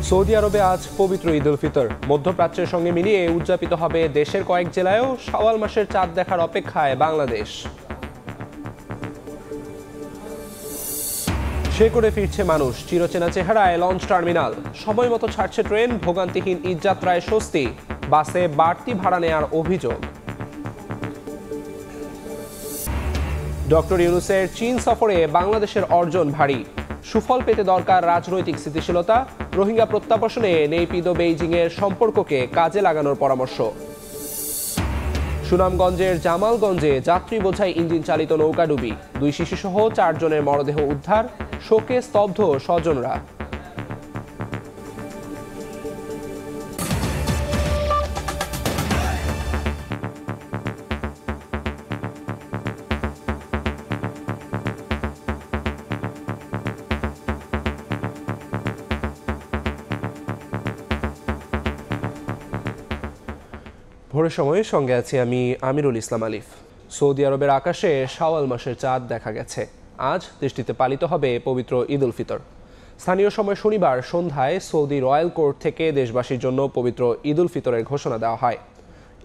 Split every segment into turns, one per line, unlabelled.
Saudi আরবে আজ পবিত্র ঈদ উল ফিতর। মধ্যপ্রাচ্যের সঙ্গে মিলিয়ে উদযাপিত হবে দেশের কয়েক জেলায়ও। শাওয়াল মাসের চাঁদ দেখার অপেক্ষায় বাংলাদেশ। সে করে ফিরছে মানুষ, চিরচেনা চেহারায় লঞ্চ টার্মিনাল। সময় মতো ছাড়ছে ট্রেন, ভোগান্তিহীন ঈদযাত্রায় স্বস্তি। বাসে বাড়তি ভাড়া নেওয়ার অভিযোগ। ডক্টর ইউনূসের চীন সফরে বাংলাদেশের অর্জন ভারী। সুফল পেতে দরকার রাজনৈতিক স্থিতিশীলতা। রোহিঙ্গা প্রত্যাবাসনে নেপিদো বেইজিংয়ের সম্পর্ককে কাজে লাগানোর পরামর্শ। সুনামগঞ্জের জামালগঞ্জে যাত্রী বোঝাই ইঞ্জিন চালিত নৌকাডুবি। 2 শিশুসহ 4 জনের মরদেহ উদ্ধার। শোকে স্তব্ধ স্বজনরা। ভোরের সময়ে সঙ্গে আছি আমি আমিরুল ইসলাম আলিফ। সৌদি আরবের আকাশে শাওয়াল মাসের চাঁদ দেখা গেছে। আজ দেশটিতে পালিত হবে পবিত্র ঈদ উল ফিতর। স্থানীয় সময় শনিবার সন্ধ্যায় সৌদি রয়্যাল কোর্ট থেকে দেশবাসীর জন্য পবিত্র ঈদ উল ফিতরের ঘোষণা দেওয়া হয়।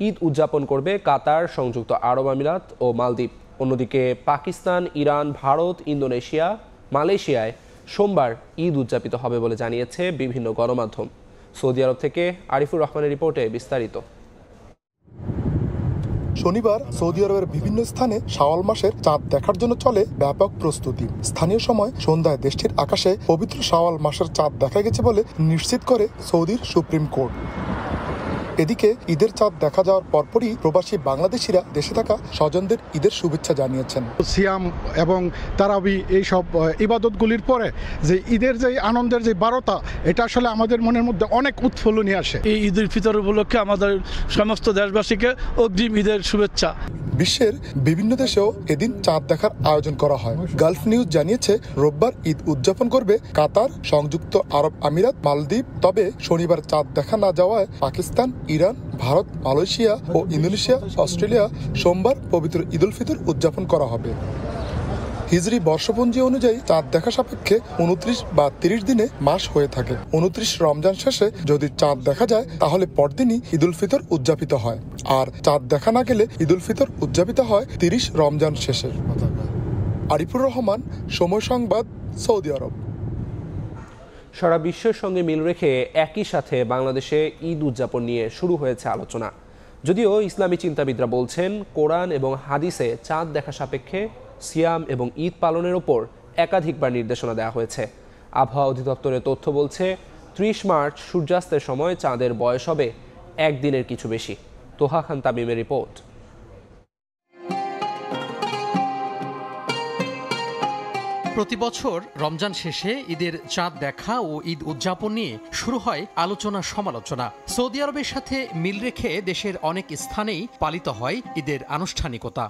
ঈদ উদযাপন করবে কাতার, সংযুক্ত আরব আমিরাত ও মালদ্বীপ। অন্যদিকে পাকিস্তান, ইরান, ভারত, ইন্দোনেশিয়া, মালয়েশিয়ায় সোমবার ঈদ উদযাপিত হবে বলে জানিয়েছে বিভিন্ন গণমাধ্যম। সৌদি আরব থেকে আরিফুর রহমানের রিপোর্টে বিস্তারিত।
শনিবার সৌদি আরবের বিভিন্ন স্থানে শাওয়াল মাসের চাঁদ দেখার জন্য চলে ব্যাপক প্রস্তুতি। স্থানীয় সময় সন্ধ্যায় দেশটির আকাশে পবিত্র শাওয়াল মাসের চাঁদ দেখা গেছে বলে নিশ্চিত করে সৌদির সুপ্রিম কোর্ট। এদিকে ঈদের চাঁদ দেখা যাওয়ার পরপরই প্রবাসী বাংলাদেশিরা দেশে থাকা স্বজনদের ঈদের শুভেচ্ছা জানিয়েছেন।
সিয়াম এবং তারাবি এইসব ইবাদতগুলির পরে যে ঈদের যে আনন্দের যে বারতা, এটা আসলে আমাদের মনের মধ্যে অনেক উৎফুল্ল নিয়ে আসে।
এই ঈদ উল ফিতর উপলক্ষে আমাদের সমস্ত দেশবাসীকে অগ্রিম ঈদের শুভেচ্ছা।
বিশ্বের বিভিন্ন দেশেও এদিন চাঁদ দেখার আয়োজন করা হয়। গালফ নিউজ জানিয়েছে রোববার ঈদ উদযাপন করবে কাতার, সংযুক্ত আরব আমিরাত, মালদ্বীপ। তবে শনিবার চাঁদ দেখা না যাওয়ায় পাকিস্তান, ইরান, ভারত, মালয়েশিয়া ও ইন্দোনেশিয়া, অস্ট্রেলিয়া সোমবার পবিত্র ঈদ উল ফিতর উদযাপন করা হবে। হিজরি বর্ষপঞ্জি অনুযায়ী চাঁদ দেখা সাপেক্ষে 29 বা 30 দিনে মাস হয়ে থাকে। 29 রমজান শেষে যদি চাঁদ দেখা যায় তাহলে পরদিনই ঈদ উল ফিতর উদযাপিত হয়, আর চাঁদ দেখা না গেলে ঈদ উল ফিতর উদযাপিত হয় 30 রমজান শেষে। আরিফুর রহমান, সময় সংবাদ, সৌদি আরব।
সারা বিশ্বের সঙ্গে মিল রেখে একই সাথে বাংলাদেশে ঈদ উদযাপন নিয়ে শুরু হয়েছে আলোচনা। যদিও ইসলামী চিন্তাবিদরা বলছেন কোরআন এবং হাদিসে চাঁদ দেখা সাপেক্ষে সিয়াম এবং ঈদ পালনের ওপর একাধিকবার নির্দেশনা দেওয়া হয়েছে। আবহাওয়া অধিদপ্তরের তথ্য বলছে 30 মার্চ সূর্যাস্তের সময় চাঁদের বয়স হবে 1 দিনের কিছু বেশি। তোহা খান তামিমের রিপোর্ট।
প্রতি বছর রমজান শেষে ঈদের চাঁদ দেখা ও ঈদ উদযাপন নিয়ে শুরু হয় আলোচনা সমালোচনা। সৌদি আরবের সাথে মিল রেখে দেশের অনেক স্থানেই পালিত হয় ঈদের আনুষ্ঠানিকতা।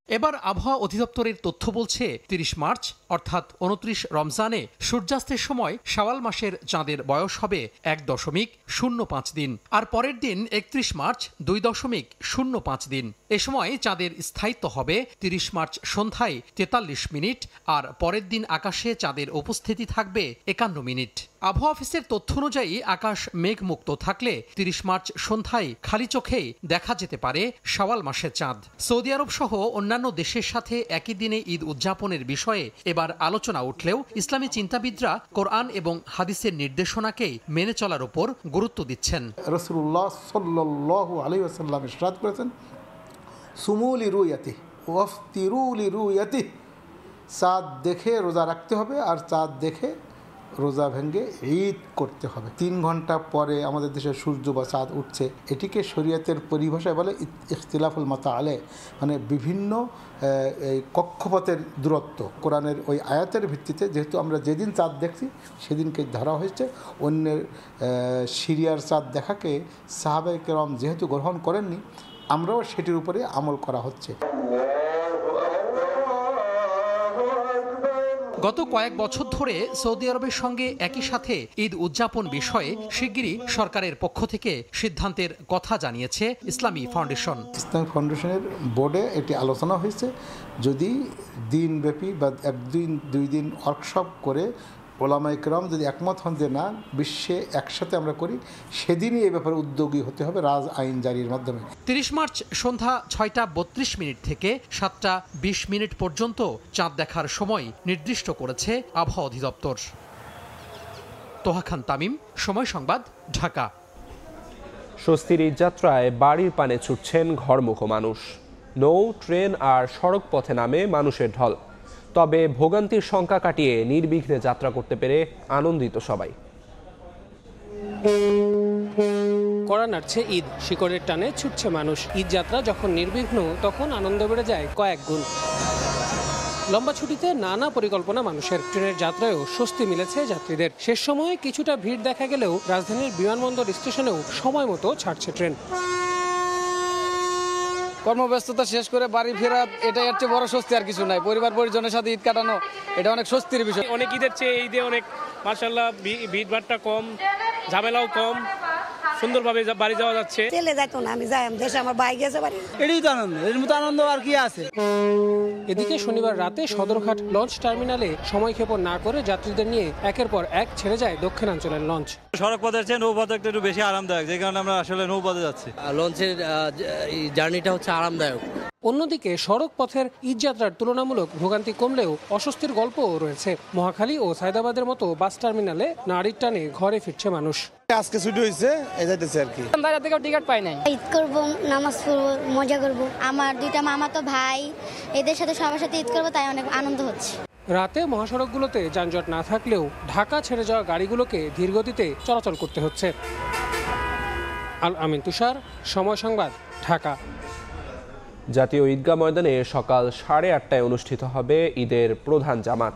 এবার আবহাওয়া অধিদপ্তরের তথ্য বলছে 30 মার্চ অর্থাৎ 29 রমজানে সূর্যাস্তের সময় শাওয়াল মাসের চাঁদের বয়স হবে 1.05 দিন, আর পরের দিন 31 মার্চ 2.05 দিন। এ সময় চাঁদের স্থায়িত্ব হবে 30 মার্চ সন্ধ্যায় 43 মিনিট, আর পরের দিন আকাশে চাঁদের উপস্থিতি থাকবে 51 মিনিট। আবহাওয়া অফিসের তথ্য অনুযায়ী আকাশ মেঘমুক্ত থাকলে 30 মার্চ সন্ধ্যায় খালি চোখেই দেখা যেতে পারে শাওয়াল মাসের চাঁদ। সৌদি আরব সহ অন্যান্য দেশের সাথে একই দিনে ঈদ উদযাপনের বিষয়ে এবার আলোচনা উঠলেও ইসলামী চিন্তাবিদরা কোরআন এবং হাদিসের নির্দেশনাকেই মেনে চলার উপর গুরুত্ব দিচ্ছেন।
রাসূলুল্লাহ সাল্লাল্লাহু আলাইহি ওয়াসাল্লাম ইরশাদ করেছেন, সুমু লিরুয়াতিহি ওয়াফতিরু লিরুয়াতিহি, চাঁদ দেখে রোজা রাখতে হবে আর চাঁদ দেখে রোজা ভেঙে ঈদ করতে হবে। 3 ঘন্টা পরে আমাদের দেশে সূর্য বা চাঁদ উঠছে, এটিকে শরীয়তের পরিভাষায় বলে ইখতিলাফুল মাতালে, মানে বিভিন্ন কক্ষপথের দূরত্ব। কোরআনের ওই আয়াতের ভিত্তিতে যেহেতু আমরা যেদিন চাঁদ দেখছি সেদিনকে ধরা হয়েছে। অন্যের সিরিয়ার চাঁদ দেখাকে সাহাবায়ে কেরাম যেহেতু গ্রহণ করেননি, আমরাও সেটির উপরে আমল করা হচ্ছে।
গত কয়েক বছর ধরে সৌদি আরবের সঙ্গে একই সাথে ঈদ উদযাপন বিষয়ে শিগগিরই সরকারের পক্ষ থেকে সিদ্ধান্তের কথা জানিয়েছে ইসলামী ফাউন্ডেশন।
ইসলামী ফাউন্ডেশনের বোর্ডে এটি আলোচনা হয়েছে, যদি দিনব্যাপী বা 1 দিন 2 দিন ওয়ার্কশপ করে ওলামা ইকরাম যদি একমত হন যে না, বিশ্বে একসাথে আমরা করি, সেদিনই এই ব্যাপারে উদ্যোগী হতে হবে রাজ আইন জারির মাধ্যমে।
30 মার্চ সন্ধ্যা 6টা 32 থেকে 7টা 20 পর্যন্ত চাঁদ দেখার সময় নির্দিষ্ট করেছে আবহাওয়া অধিদপ্তর। তোহা খান তামিম, সময় সংবাদ, ঢাকা।
স্বস্তির ঈদযাত্রায় বাড়ির পানে ছুটছেন ঘরমুখ মানুষ। নৌ, ট্রেন আর সড়ক পথে নামে মানুষের ঢল। তবে ভোগান্তির শঙ্কা কাটিয়ে নির্বিঘ্নে যাত্রা করতে পেরে আনন্দিত সবাই।
কড়া নাড়ছে ঈদ, শিকড়ের টানে ছুটছে মানুষ। ঈদ যাত্রা যখন নির্বিঘ্ন, তখন আনন্দ বেড়ে যায় কয়েক গুণ। লম্বা ছুটিতে নানা পরিকল্পনা মানুষের। ট্রেনের যাত্রায়ও স্বস্তি মিলেছে যাত্রীদের। শেষ সময়ে কিছুটা ভিড় দেখা গেলেও রাজধানীর বিমানবন্দর স্টেশনেও সময় মতো ছাড়ছে ট্রেন।
কর্মব্যস্ততা শেষ করে বাড়ি ফেরা, এটা এর চেয়ে বড় স্বস্তি আর কিছু নাই। পরিবার পরিজনের সাথে ঈদ কাটানো, এটা অনেক স্বস্তির বিষয়।
অনেক ঈদের চেয়ে ঈদে অনেক মাশাআল্লাহ ভিড়ভাড়টা কম, ঝামেলাও কম, সুন্দরভাবে বাড়ি যাওয়া যাচ্ছে।
চলে যাইতো না, আমি যাই দেশে, আমার ভাই গেছে বাড়ি।
এটাই তো আনন্দ, এর মতো আনন্দ আর কি আছে।
এদিকে শনিবার রাতে সদরঘাট লঞ্চ টার্মিনালে সময়ক্ষেপণ না করে যাত্রীদের নিয়ে একের পর এক ছেড়ে যায় দক্ষিণাঞ্চলের লঞ্চ।
সড়ক পথের চেয়ে নৌপথে একটু বেশি আরামদায়ক, যে কারণে আমরা আসলে নৌপথে যাচ্ছি।
লঞ্চের জার্নিটা হচ্ছে আরামদায়ক।
অন্যদিকে সড়ক পথের ঈদযাত্রার তুলনামূলক ভোগান্তি কমলেও অস্বস্তির গল্পও রয়েছে। মহাখালী ও সায়দাবাদের মতো বাস টার্মিনালে নারীর টানে ঘরে ফিরছে মানুষ।
আজকে ছুটি হয়েছে, এই যাইতেছে আর কি।
বাইরে থেকে টিকিট পাই নাই। ঈদ করব, নামাজ পড়ব, মজা করব। আমার দুইটা মামাতো ভাই, এদের সাথে সবার সাথে ঈদ করব, তাই অনেক আনন্দ হচ্ছে।
রাতে মহাসড়কগুলোতে যানজট না থাকলেও ঢাকা ছেড়ে যাওয়া গাড়িগুলোকে ধীরগতিতে চলাচল করতে হচ্ছে। আল আমিন তুষার, সময় সংবাদ, ঢাকা।
জাতীয় ঈদগাহ ময়দানে সকাল 8:30টায় অনুষ্ঠিত হবে ঈদের প্রধান জামাত,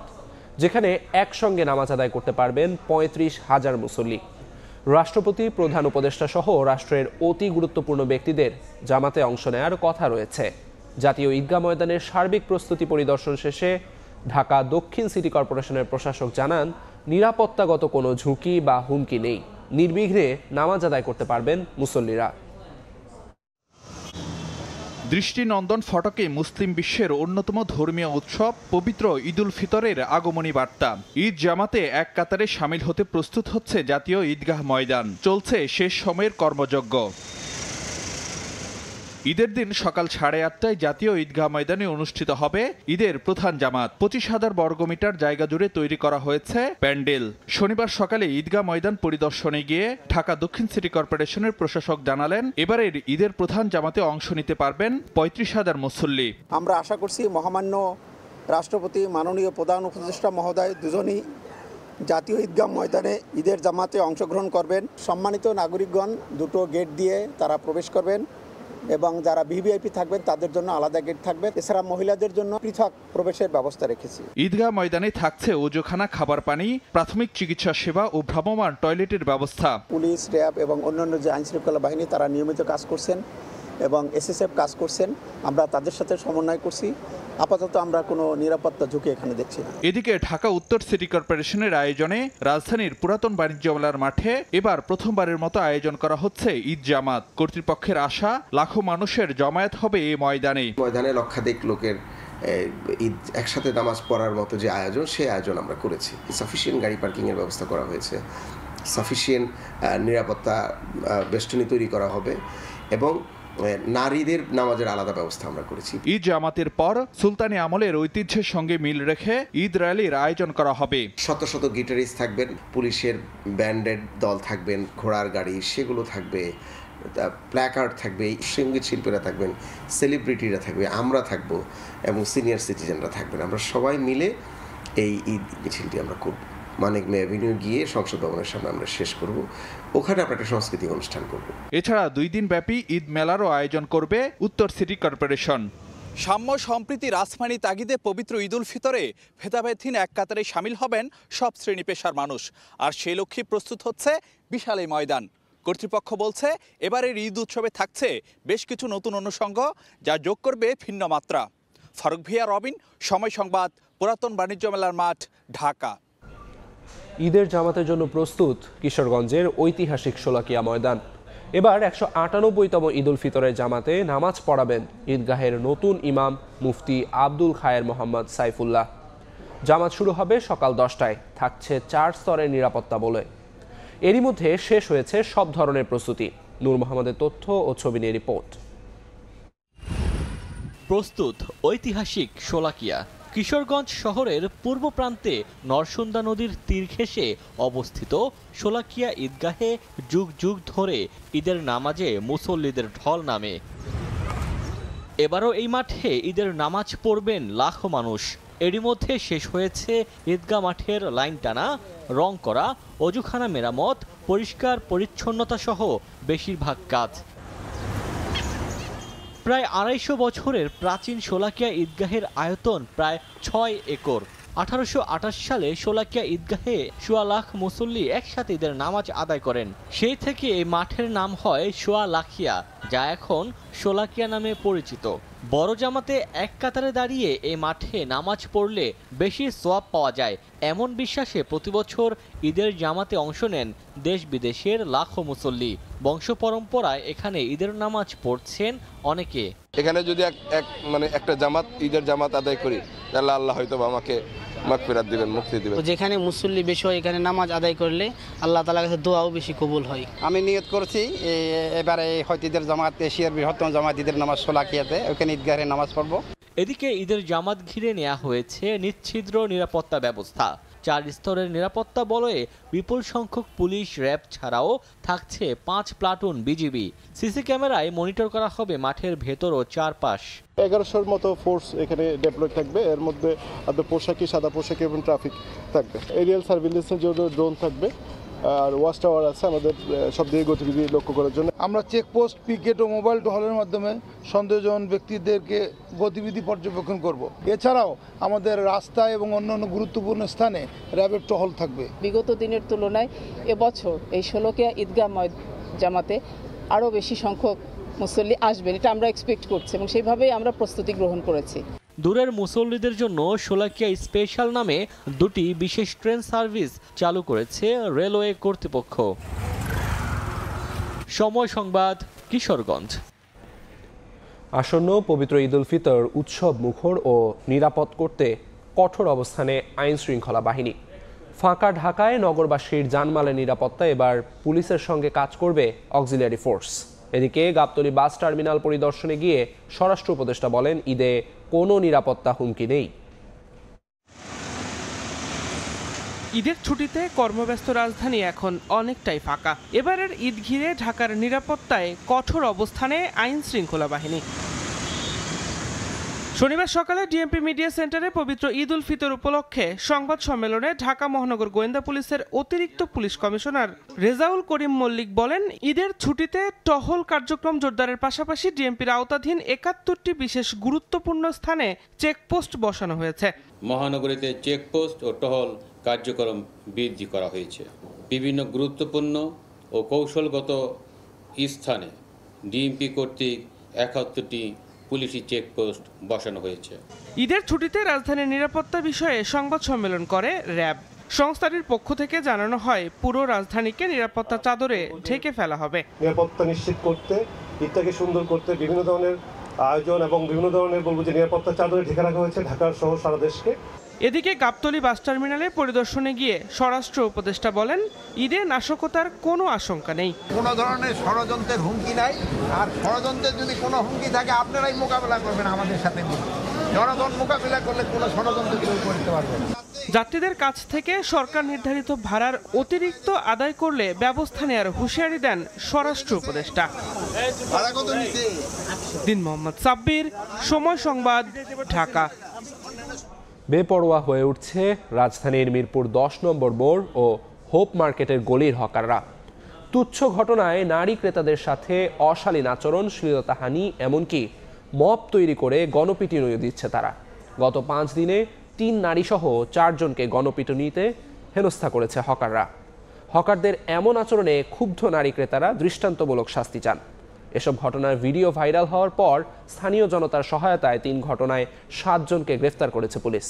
যেখানে একসঙ্গে নামাজ আদায় করতে পারবেন 35,000 মুসল্লি। রাষ্ট্রপতি, প্রধান উপদেষ্টা সহ রাষ্ট্রের অতি গুরুত্বপূর্ণ ব্যক্তিদের জামাতে অংশ নেওয়ার কথা রয়েছে। জাতীয় ঈদগাহ ময়দানের সার্বিক প্রস্তুতি পরিদর্শন শেষে ঢাকা দক্ষিণ সিটি কর্পোরেশনের প্রশাসক জানান, নিরাপত্তাগত কোনো ঝুঁকি বা হুমকি নেই। নির্বিঘ্নে নামাজ আদায় করতে পারবেন মুসল্লিরা।
দৃষ্টিনন্দন ফটকে মুসলিম বিশ্বের অন্যতম ধর্মীয় উৎসব পবিত্র ঈদুল ফিতরের আগমনী বার্তা। ঈদ জামাতে এক কাতারে সামিল হতে প্রস্তুত হচ্ছে জাতীয় ঈদগাহ ময়দান। চলছে শেষ সময়ের কর্মযজ্ঞ। ঈদের দিন সকাল 8:30টায় জাতীয় ঈদগাহ ময়দানে অনুষ্ঠিত হবে ঈদের প্রধান জামাত। 25,000 বর্গমিটার জায়গা জুড়ে তৈরি করা হয়েছে প্যান্ডেল। শনিবার সকালে ঈদগাহ ময়দান পরিদর্শনে গিয়ে ঢাকা দক্ষিণ সিটি কর্পোরেশনের প্রশাসক জানালেন, এবারের ঈদের প্রধান জামাতে অংশ নিতে পারবেন 35,000 মুসল্লি।
আমরা আশা করছি মহামান্য রাষ্ট্রপতি, মাননীয় প্রধান উপদেষ্টা মহোদয় দুজনই জাতীয় ঈদগাহ ময়দানে ঈদের জামাতে অংশগ্রহণ করবেন। সম্মানিত নাগরিকগণ দুটো গেট দিয়ে তারা প্রবেশ করবেন এবং যারা ভিভিআইপি থাকবেন তাদের জন্য আলাদা গেট থাকবে। এছাড়া মহিলাদের জন্য পৃথক প্রবেশের ব্যবস্থা রেখেছি।
ঈদগাহ ময়দানে থাকছে ওজোখানা, খাবার পানি, প্রাথমিক চিকিৎসা সেবা ও ভ্রাম্যমাণ টয়লেটের ব্যবস্থা।
পুলিশ, র্যাব এবং অন্যান্য যে আইনশৃঙ্খলা বাহিনী তারা নিয়মিত কাজ করছেন এবং এসএসএফ কাজ করছেন। আমরা তাদের সাথে সমন্বয় করছি। আপাতত আমরা কোনো নিরাপত্তা ঝুঁকি এখানে দেখছি না।
এদিকে ঢাকা উত্তর সিটি কর্পোরেশনের আয়োজনে রাজধানীর পুরাতন বাণিজ্য মেলার মাঠে এবার প্রথমবারের মতো আয়োজন করা হচ্ছে ঈদ জামাত। কর্তৃপক্ষের আশা, লাখো মানুষের জমায়েত হবে এই ময়দানে।
ময়দানে লক্ষাধিক লোকের ঈদ একসাথে নামাজ পড়ার মতো যে আয়োজন, সেই আয়োজন আমরা করেছি। সাফিসিয়েন্ট গাড়ি পার্কিংয়ের ব্যবস্থা করা হয়েছে, সাফিসিয়েন্ট নিরাপত্তা বেষ্টনী তৈরি করা হবে এবং নারীদের নামাজের আলাদা ব্যবস্থা আমরা করেছি।
ঈদ জামাতের পর সুলতানি আমলের ঐতিহ্যের সঙ্গে মিল রেখে ঈদ র্যালির আয়োজন করা হবে।
শত শত গিটারিস্ট থাকবেন, পুলিশের ব্যান্ডের দল থাকবেন, ঘোড়ার গাড়ি সেগুলো থাকবে, প্ল্যাকার্ড থাকবে, সঙ্গীত শিল্পীরা থাকবেন, সেলিব্রিটিরা থাকবে, আমরা থাকবো এবং সিনিয়র সিটিজেনরা থাকবেন। আমরা সবাই মিলে এই ঈদ মিছিলটি আমরা করব। মানিক মে অ্যাভিনিউ গিয়ে সংসদ ভবনের সামনে আমরা শেষ করব। ওখানে আমরা একটা সাংস্কৃতিক অনুষ্ঠান করব।
এছাড়া 2 দিন ব্যাপী ঈদ মেলারও আয়োজন করবে উত্তর সিটি কর্পোরেশন। সাম্য সম্প্রীতি রাজমানি তাগিদে পবিত্র ঈদুল ফিতরে ভেদাভেদহীন এক কাতারে সামিল হবেন সব শ্রেণী পেশার মানুষ। আর সেই লক্ষ্যে প্রস্তুত হচ্ছে বিশাল এই ময়দান। কর্তৃপক্ষ বলছে, এবারের ঈদ উৎসবে থাকছে বেশ কিছু নতুন অনুষঙ্গ, যা যোগ করবে ভিন্ন মাত্রা। ফারুক ভিয়া, রবিন, সময় সংবাদ, পুরাতন বাণিজ্য মেলার মাঠ, ঢাকা।
ঈদের জামাতের জন্য প্রস্তুত কিশোরগঞ্জের ঐতিহাসিক শোলাকিয়া ময়দান। এবার 198তম ঈদুল ফিতরের জামাতে নামাজ পড়াবেন ঈদগাহের নতুন ইমাম মুফতি আব্দুল খায়ের মোহাম্মদ সাইফুল্লাহ। জামাত শুরু হবে সকাল 10টায়, থাকছে 4 স্তরের নিরাপত্তা বলে। এরই মধ্যে শেষ হয়েছে সব ধরনের প্রস্তুতি। নূর মোহাম্মদের তথ্য ও ছবি নিয়ে রিপোর্ট।
প্রস্তুত ঐতিহাসিক শোলাকিয়া। কিশোরগঞ্জ শহরের পূর্ব প্রান্তে নরসুন্দা নদীর তীর ঘেঁষে অবস্থিত শোলাকিয়া ঈদগাহে যুগ যুগ ধরে ঈদের নামাজে মুসল্লিদের ঢল নামে। এবারও এই মাঠে ঈদের নামাজ পড়বেন লাখো মানুষ। এরই মধ্যে শেষ হয়েছে ঈদগাহ মাঠের লাইন টানা, রং করা, অজুখানা মেরামত, পরিষ্কার পরিচ্ছন্নতা সহ বেশিরভাগ কাজ। প্রায় 250 বছরের প্রাচীন শোলাকিয়া ঈদগাহের আয়তন প্রায় 6 একর। 1828 সালে শোলাকিয়া ঈদগাহে 1.25 লাখ মুসল্লি একসাথে ঈদের নামাজ আদায় করেন। সেই থেকে এই মাঠের নাম হয় 1.25 লাখিয়া, যা এখন শোলাকিয়া নামে পরিচিত। বড় জামাতে এক কাতারে দাঁড়িয়ে এই মাঠে নামাজ পড়লে বেশি সওয়াব পাওয়া যায়, এমন বিশ্বাসে প্রতিবছর ঈদের জামাতে অংশ নেন দেশ বিদেশের লাখো মুসল্লি। বংশ পরম্পরায় এখানে ঈদের নামাজ পড়ছেন অনেকে।
এখানে যদি একটা জামাত, ঈদের জামাত আদায় করি, তাহলে আল্লাহ হয়তো আমাকে মাগফিরাত দিবেন, মুক্তি দিবেন।
যেখানে মুসল্লি বেশি হয় এখানে নামাজ আদায় করলে আল্লাহ তাআলার কাছে দোয়াও বেশি কবুল হয়।
আমি নিয়ত করছি এবারে হয়তো ঈদের জামাত, এশিয়ার বৃহত্তম জামাত ঈদের নামাজ শোলাকিয়াতে, ওখানে ঈদগাহে নামাজ পড়বো।
এদিকে ঈদের জামাত ঘিরে নেওয়া হয়েছে নিচ্ছিদ্র নিরাপত্তা ব্যবস্থা। 4 স্তরের নিরাপত্তা বলয়ে বিপুল সংখ্যক পুলিশ, র্যাব ছাড়াও থাকছে 5 প্লাটুন বিজিবি। সিসি ক্যামেরায় মনিটর করা হবে মাঠের ভেতর ও চারপাশ।
1100-র মতো ফোর্স এখানে ডেপ্লয় থাকবে। এর মধ্যে আপনার পোশাকি, সাদা পোশাকি এবং ট্রাফিক থাকবে। এরিয়াল সার্ভিলেন্সের জন্য ড্রোন থাকবে, আর ওয়াচ টাওয়ার আছে আমাদের সব দিকে গতিবিধি লক্ষ্য করার জন্য।
আমরা চেকপোস্ট, পিকেট ও মোবাইল টহলের মাধ্যমে সন্দেহজনক ব্যক্তিদেরকে গতিবিধি পর্যবেক্ষণ করব। এছাড়াও আমাদের রাস্তায় এবং অন্যান্য গুরুত্বপূর্ণ স্থানে র্যাবের টহল থাকবে।
বিগত দিনের তুলনায় এবছর এই শোলাকিয়া ঈদগাহ জামাতে আরও বেশি সংখ্যক মুসল্লি আসবেন, এটা আমরা এক্সপেক্ট করছি এবং সেইভাবেই আমরা প্রস্তুতি গ্রহণ করেছি।
দূরের মুসল্লিদের জন্য শোলাকিয়া স্পেশাল নামে 2টি বিশেষ ট্রেন সার্ভিস চালু করেছে রেলওয়ে কর্তৃপক্ষ। সময় সংবাদ, কিশোরগঞ্জ।
আসন্ন পবিত্র ঈদ উল ফিতর উৎসব মুখর ও নিরাপদ করতে কঠোর অবস্থানে আইন শৃঙ্খলা বাহিনী। ফাঁকা ঢাকায় নগরবাসীর জানমালের নিরাপত্তা এবার পুলিশের সঙ্গে কাজ করবে অক্সিলিয়ারি ফোর্স। এদিকে গাবতলী বাস টার্মিনাল পরিদর্শনে গিয়ে স্বরাষ্ট্র উপদেষ্টা বলেন, ঈদে কোনো নিরাপত্তা হুমকি নেই।
ঈদের ছুটিতে কর্মব্যস্ত রাজধানী এখন অনেকটাই ফাঁকা। এবারের ঈদ ঘিরে ঢাকার নিরাপত্তায় কঠোর অবস্থানে আইন শৃঙ্খলা বাহিনী। শনিবার সকালে ডিএমপি মিডিয়া সেন্টারে পবিত্র ঈদ উল ফিতর উপলক্ষে সংবাদ সম্মেলনে ঢাকা মহানগর গোয়েন্দা পুলিশের অতিরিক্ত পুলিশ কমিশনার রেজাউল করিম মল্লিক বলেন, ঈদের ছুটিতে টহল কার্যক্রম জোরদারের পাশাপাশি ডিএমপির আওতাধীন 71টি বিশেষ গুরুত্বপূর্ণ স্থানে চেকপোস্ট বসানো হয়েছে।
মহানগরীতে চেকপোস্ট ও টহল কার্যক্রম বৃদ্ধি করা হয়েছে। বিভিন্ন গুরুত্বপূর্ণ ও কৌশলগত স্থানে ডিএমপি কর্তৃক 71টি পুলিশি চেকপোস্ট বসানো হয়েছে।
ঈদের ছুটিতে রাজধানীর নিরাপত্তা বিষয়ে সংবাদ সম্মেলন করে র্যাব। সংস্থাটির পক্ষ থেকে জানানো হয়, পুরো রাজধানীকে নিরাপত্তা চাদরে ঢেকে ফেলা হবে।
নিরাপত্তা নিশ্চিত করতে, ঈদটাকে সুন্দর করতে বিভিন্ন ধরনের আয়োজন এবং বিভিন্ন ধরনের নিরাপত্তা চাদরে ঢেকে রাখা হয়েছে ঢাকা সহ সারা দেশকে।
এদিকে গাবতলী বাস টার্মিনালে পরিদর্শনে গিয়ে স্বরাষ্ট্র উপদেষ্টা বলেন, ঈদে নাশকতার কোনো আশঙ্কা নেই।
কোনো ধরনের ষড়যন্ত্রের হুমকি নাই, আর ষড়যন্ত্রের যদি কোনো হুমকি থাকে আপনারাই মোকাবেলা করবেন আমাদের সাথে মিলে। জনগণ মোকাবেলা করলে কোনো ষড়যন্ত্র কেউ করতে পারবে না।
যাত্রীদের কাছ থেকে সরকার নির্ধারিত ভাড়ার অতিরিক্ত আদায় করলে ব্যবস্থা নেওয়ার হুঁশিয়ারি দেন স্বরাষ্ট্র উপদেষ্টা। দিন মোহাম্মদ সাব্বির, সময় সংবাদ, ঢাকা।
বেপরোয়া হয়ে উঠছে রাজধানীর মিরপুর 10 নম্বর মোড় ও হোপ মার্কেটের গলির হকাররা। তুচ্ছ ঘটনায় নারী ক্রেতাদের সাথে অশালীন আচরণ, শ্লীলতাহানি, এমনকি মব তৈরি করে গণপিটুনিও দিচ্ছে তারা। গত 5 দিনে 3 নারীসহ 4 জনকে গণপিটুনিতে হেনস্থা করেছে হকাররা। হকারদের এমন আচরণে ক্ষুব্ধ নারী ক্রেতারা দৃষ্টান্তমূলক শাস্তি চান। এসব ঘটনার ভিডিও ভাইরাল হওয়ার পর স্থানীয় জনতার সহায়তায় 3 ঘটনায় 7 জনকে গ্রেফতার করেছে পুলিশ।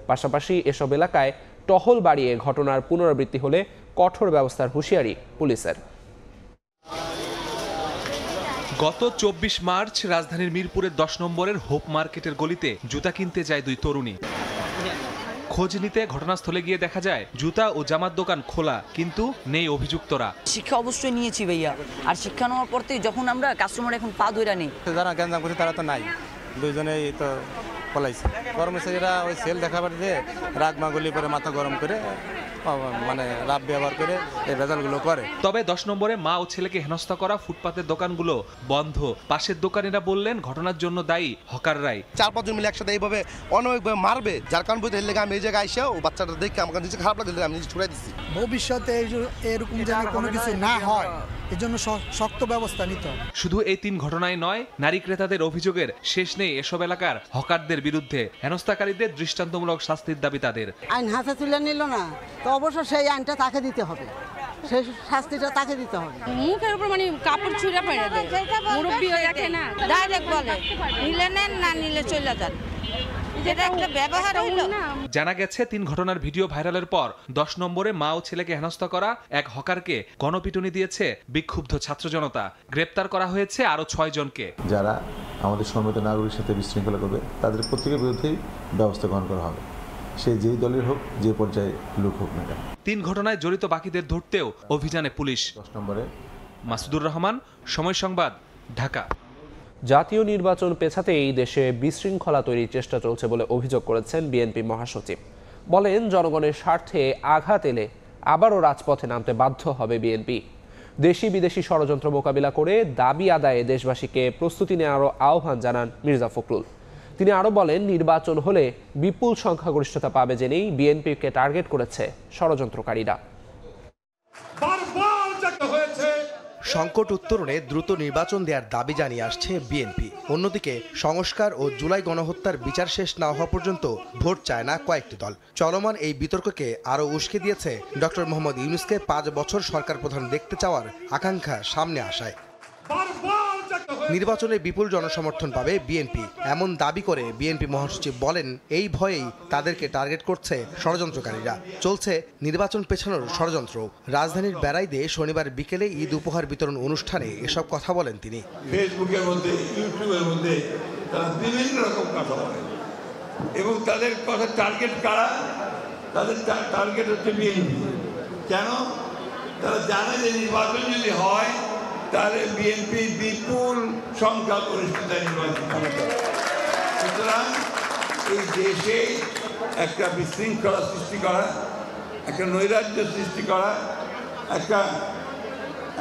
পাশাপাশি এসব এলাকায় টহল বাড়িয়ে ঘটনার পুনরাবৃত্তি হলে কঠোর ব্যবস্থার হুঁশিয়ারি পুলিশের।
গত 24 মার্চ রাজধানীর মিরপুরের 10 নম্বরের হোপ মার্কেটের গলিতে জুতা কিনতে যায় 2 তরুণী। খোঁজ নিতে ঘটনাস্থলে গিয়ে দেখা যায় জুতা ও জামার দোকান খোলা, কিন্তু নেই অভিযুক্তরা।
শিক্ষা অবশ্যই নিয়েছি ভাইয়া, আর শিক্ষা নেওয়ার পর থেকে যখন আমরা কাস্টমার এখন পা ধরে নেই,
যারা গ্যাঞ্জাম করছে তারা তো নাই, দুইজনেই তো পলাইছে। কর্মচারীরা ওই সেল দেখাবার দিয়ে রাগ মাগুলি করে মাথা গরম করে মানে রাব ব্যবহার করে এই রেজাল্টগুলো করে।
তবে 10 নম্বরে মা ও ছেলেকে হেনস্থা করা ফুটপাতের দোকানগুলো বন্ধ। পাশের দোকানিরা বললেন ঘটনার জন্য দায়ী হকাররাই।
4-5 জন মিলে একসাথে এইভাবে অনেকভাবে মারবে, যার কারণ বলতে এর লেগে আমি এই জায়গায় আইসা ও বাচ্চাটা দেখে আমার নিজে খারাপ লাগলে আমি নিজে ছুড়াই দিচ্ছি।
ভবিষ্যতে এরকম যেন কোনো কিছু না হয় এর জন্য শক্ত ব্যবস্থা নিতে হবে।
শুধু এই 3 ঘটনায় নয়, নারী ক্রেতাদের অভিযোগের শেষ নেই এসব এলাকার হকারদের বিরুদ্ধে। হেনস্থাকারীদের দৃষ্টান্তমূলক শাস্তির দাবি তাদের।
আইন হাতে তুলে নিল না তো অবশ্য সেই আইনটা তাকে দিতে হবে, সেই শাস্তিটা তাকে দিতে হবে।
মুখের উপর মানে কাপড় ছুঁড়ে পড়ে দেয়, মুরব্বী হয়ে দেখে না, ডাইরেক্ট বলে নিলে নেন, না নিলে চলে যান।
জানা গেছে 3 ঘটনার ভিডিও ভাইরালের পর 10 নম্বরে মা ও ছেলেকে হেনস্থা করা এক হকারকে গণপিটুনি দিয়েছে বিক্ষুব্ধ ছাত্র জনতা। গ্রেপ্তার করা হয়েছে আরো 6 জনকে।
যারা আমাদের সম্মিলিত নাগরিকের সাথে বিশৃঙ্খলা করবে তাদের প্রত্যেকের বিরুদ্ধেই ব্যবস্থা গ্রহণ করা হবে, সে যেই দলের হোক, যে পর্যায়ে লোক হোক না কেন। 3 ঘটনায় জড়িত বাকিদের ধরতেও অভিযানে পুলিশ। 10 নম্বরে মাসুদুর রহমান, সময় সংবাদ, ঢাকা।
জাতীয় নির্বাচন পেছাতেই দেশে বিশৃঙ্খলা তৈরির চেষ্টা চলছে বলে অভিযোগ করেছেন বিএনপি মহাসচিব। বলেন, জনগণের স্বার্থে আঘাত এলে আবারও রাজপথে নামতে বাধ্য হবে বিএনপি। দেশি বিদেশি ষড়যন্ত্র মোকাবিলা করে দাবি আদায়ে দেশবাসীকে প্রস্তুতি নেওয়ারও আহ্বান জানান মির্জা ফখরুল। তিনি আরও বলেন, নির্বাচন হলে বিপুল সংখ্যাগরিষ্ঠতা পাবে জেনেই বিএনপিকে টার্গেট করেছে ষড়যন্ত্রকারীরা।
সংকট উত্তরণে দ্রুত নির্বাচন দেওয়ার দাবি জানিয়ে আসছে বিএনপি। অন্যদিকে সংস্কার ও জুলাই গণহত্যার বিচার শেষ না হওয়া পর্যন্ত ভোট চায় না কয়েকটি দল। চলমান এই বিতর্ককে আরও উস্কে দিয়েছে ডক্টর মোহাম্মদ ইউনূসকে 5 বছর সরকার প্রধান দেখতে চাওয়ার আকাঙ্ক্ষা সামনে আসায়। নির্বাচনে বিপুল জনসমর্থন পাবে বিএনপি, এমন দাবি করে বিএনপি মহাসচিব বলেন, এই ভয়েই তাদেরকে টার্গেট করছে ষড়যন্ত্রকারীরা। চলছে নির্বাচন পেছানোর ষড়যন্ত্র। রাজধানীর বেড়াইদে শনিবার বিকেলে ঈদ উপহার বিতরণ অনুষ্ঠানে এসব কথা বলেন তিনি।
ফেসবুকের মধ্যে, ইউটিউবের মধ্যে তারা বিভিন্ন রকম কথা বলে এবং তাদের কথা টার্গেট কারা? তাদের টার্গেট হচ্ছে বিএনপি। কেন? তারা জানে যে নির্বাচন যদি হয় তাহলে বিএনপি বিপুল সংখ্যাগরিষ্ঠতা নির্বাচন করবে। সুতরাং এই দেশে একটা বিশৃঙ্খলা সৃষ্টি করা, একটা নৈরাজ্য সৃষ্টি করা, একটা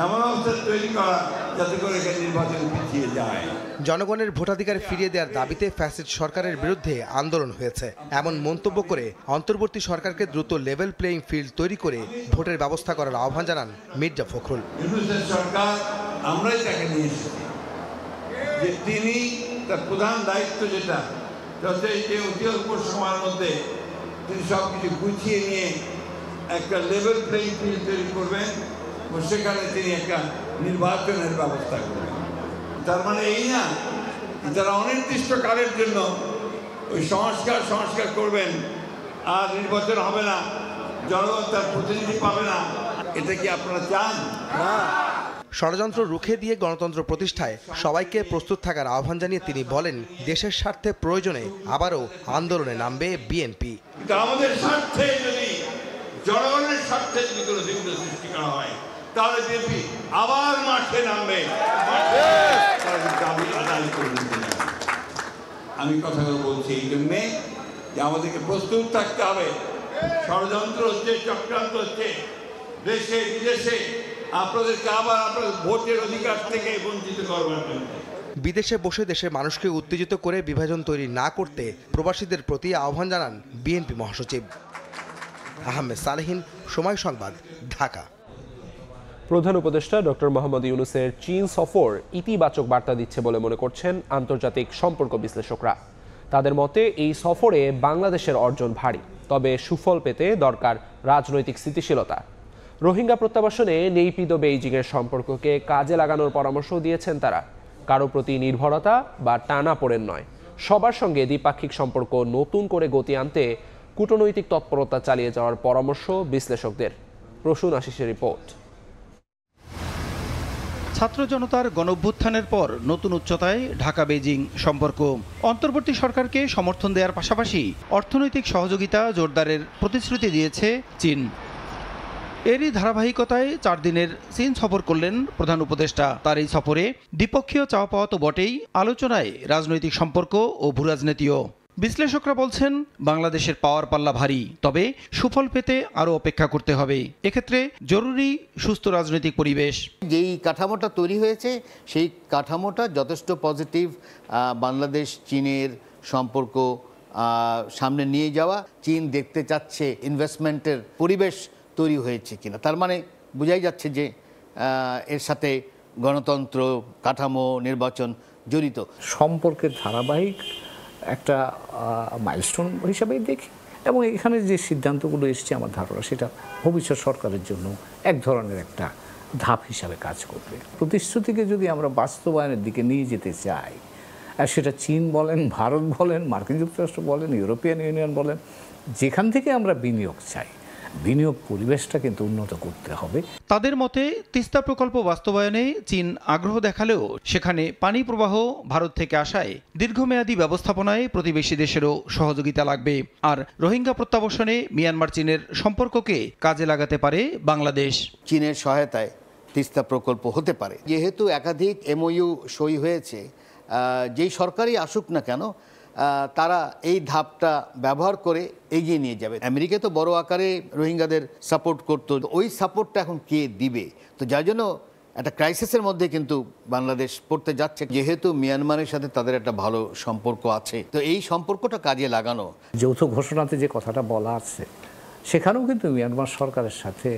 এমন অবস্থা তৈরি করা যাতে করে নির্বাচন পিছিয়ে যায়।
জনগণের ভোটাধিকার ফিরিয়ে দেওয়ার দাবিতে ফ্যাসিস্ট সরকারের বিরুদ্ধে আন্দোলন হয়েছে, এমন মন্তব্য করে অন্তর্বর্তী সরকারকে দ্রুত লেভেল প্লেইং ফিল্ড তৈরি করে ভোটের ব্যবস্থা করার আহ্বান জানান মির্জা ফখরুল।
সরকার আমরাই তাকে নিয়ে এসেছি যে তিনি তার প্রধান দায়িত্ব যেটা এই যে অতি অল্প সময়ের মধ্যে তিনি সবকিছু গুছিয়ে নিয়ে একটা লেভেল প্লেইং ফিল্ড তৈরি করবেন এবং সেখানে তিনি একটা নির্বাচনের ব্যবস্থা করবেন। তার মানে এই না যারা অনির্দিষ্ট কালের জন্য ওই সংস্কার করবেন আর নির্বাচন হবে না, জনগণ তার প্রতিনিধি পাবে না, এটা কি আপনারা চান? না।
ষড়যন্ত্র রুখে দিয়ে গণতন্ত্র প্রতিষ্ঠায় সবাইকে প্রস্তুত থাকার আহ্বান জানিয়ে তিনি বলেন, দেশের স্বার্থে প্রয়োজনে আবারও আন্দোলনে নামবে বিএনপি।
আমাদের স্বার্থে যদি জনগণের স্বার্থে যদি কোনো বিঘ্ন সৃষ্টি করা হয় তাহলে বিএনপি আবার মাঠে নামবে। আমি কথাগুলো বলছি এই জন্যে যে আমাদেরকে প্রস্তুত থাকতে হবে। ষড়যন্ত্র হচ্ছে, চক্রান্ত হচ্ছে দেশে বিদেশে, আপনাদেরকে আবার আপনাদের ভোটের অধিকার থেকে বঞ্চিত করবার জন্য।
বিদেশে বসে দেশের মানুষকে উত্তেজিত করে বিভাজন তৈরি না করতে প্রবাসীদের প্রতি আহ্বান জানান বিএনপি মহাসচিব। আহমেদ সালেহীন, সময় সংবাদ, ঢাকা।
প্রধান উপদেষ্টা ডক্টর মোহাম্মদ ইউনূসের চীন সফর ইতিবাচক বার্তা দিচ্ছে বলে মনে করছেন আন্তর্জাতিক সম্পর্ক বিশ্লেষকরা। তাদের মতে এই সফরে বাংলাদেশের অর্জন ভারী, তবে সুফল পেতে দরকার রাজনৈতিক স্থিতিশীলতা। রোহিঙ্গা প্রত্যাবাসনে নেইপিদো বেইজিংয়ের সম্পর্ককে কাজে লাগানোর পরামর্শ দিয়েছেন তারা। কারো প্রতি নির্ভরতা বা টানাপোড়েন নয়, সবার সঙ্গে দ্বিপাক্ষিক সম্পর্ক নতুন করে গতি আনতে কূটনৈতিক তৎপরতা চালিয়ে যাওয়ার পরামর্শ বিশ্লেষকদের। প্রসূন আশিসের রিপোর্ট।
ছাত্র জনতার গণঅভ্যুত্থানের পর নতুন উচ্চতায় ঢাকা বেইজিং সম্পর্ক। অন্তর্বর্তী সরকারকে সমর্থন দেওয়ার পাশাপাশি অর্থনৈতিক সহযোগিতা জোরদারের প্রতিশ্রুতি দিয়েছে চীন। এরই ধারাবাহিকতায় 4 দিনের চীন সফর করলেন প্রধান উপদেষ্টা। তার এই সফরে দ্বিপক্ষীয় চাওয়া পাওয়া তো বটেই, আলোচনায় রাজনৈতিক সম্পর্ক ও ভূরাজনীতিও। বিশ্লেষকরা বলছেন বাংলাদেশের পাওয়ার পাল্লা ভারী, তবে সুফল পেতে আরও অপেক্ষা করতে হবে। এক্ষেত্রে জরুরি সুস্থ রাজনৈতিক পরিবেশ।
যেই কাঠামোটা তৈরি হয়েছে সেই কাঠামোটা যথেষ্ট পজিটিভ। বাংলাদেশ চীনের সম্পর্ক সামনে নিয়ে যাওয়া, চীন দেখতে চাচ্ছে ইনভেস্টমেন্টের পরিবেশ তৈরি হয়েছে কিনা, তার মানে বোঝাই যাচ্ছে যে এর সাথে গণতন্ত্র, কাঠামো, নির্বাচন জড়িত।
সম্পর্কের ধারাবাহিক একটা মাইলস্টোন হিসাবেই দেখি, এবং এখানে যে সিদ্ধান্তগুলো এসছে আমার ধারণা সেটা ভবিষ্যৎ সরকারের জন্য এক ধরনের একটা ধাপ হিসাবে কাজ করবে। প্রতিশ্রুতিকে যদি আমরা বাস্তবায়নের দিকে নিয়ে যেতে চাই, আর সেটা চীন বলেন, ভারত বলেন, মার্কিন যুক্তরাষ্ট্র বলেন, ইউরোপিয়ান ইউনিয়ন বলেন, যেখান থেকে আমরা বিনিয়োগ চাই, বিনিয়োগ পরিবেশটা কিন্তু উন্নত করতে হবে।
তাদের মতে তিস্তা প্রকল্প বাস্তবায়নে চীন আগ্রহ দেখালেও সেখানে পানি প্রবাহ ভারত থেকে আসায় দীর্ঘমেয়াদী ব্যবস্থাপনায় প্রতিবেশী দেশেরও সহযোগিতা লাগবে। আর রোহিঙ্গা প্রত্যাবাসনে মিয়ানমার চীনের সম্পর্ককে কাজে লাগাতে পারে বাংলাদেশ।
চীনের সহায়তায় তিস্তা প্রকল্প হতে পারে। যেহেতু একাধিক MOU সই হয়েছে, যেই সরকারই আসুক না কেন তারা এই ধাপটা ব্যবহার করে এগিয়ে নিয়ে যাবে। আমেরিকা তো বড় আকারে রোহিঙ্গাদের সাপোর্ট করতো, ওই সাপোর্টটা এখন কে দিবে? তো যার জন্য একটা ক্রাইসিসের মধ্যে কিন্তু বাংলাদেশ পড়তে যাচ্ছে, যেহেতু মিয়ানমারের সাথে তাদের একটা ভালো সম্পর্ক আছে। তো এই সম্পর্কটা কাজে লাগানো।
যৌথ ঘোষণাতে যে কথাটা বলা আছে সেখানেও কিন্তু মিয়ানমার সরকারের সাথে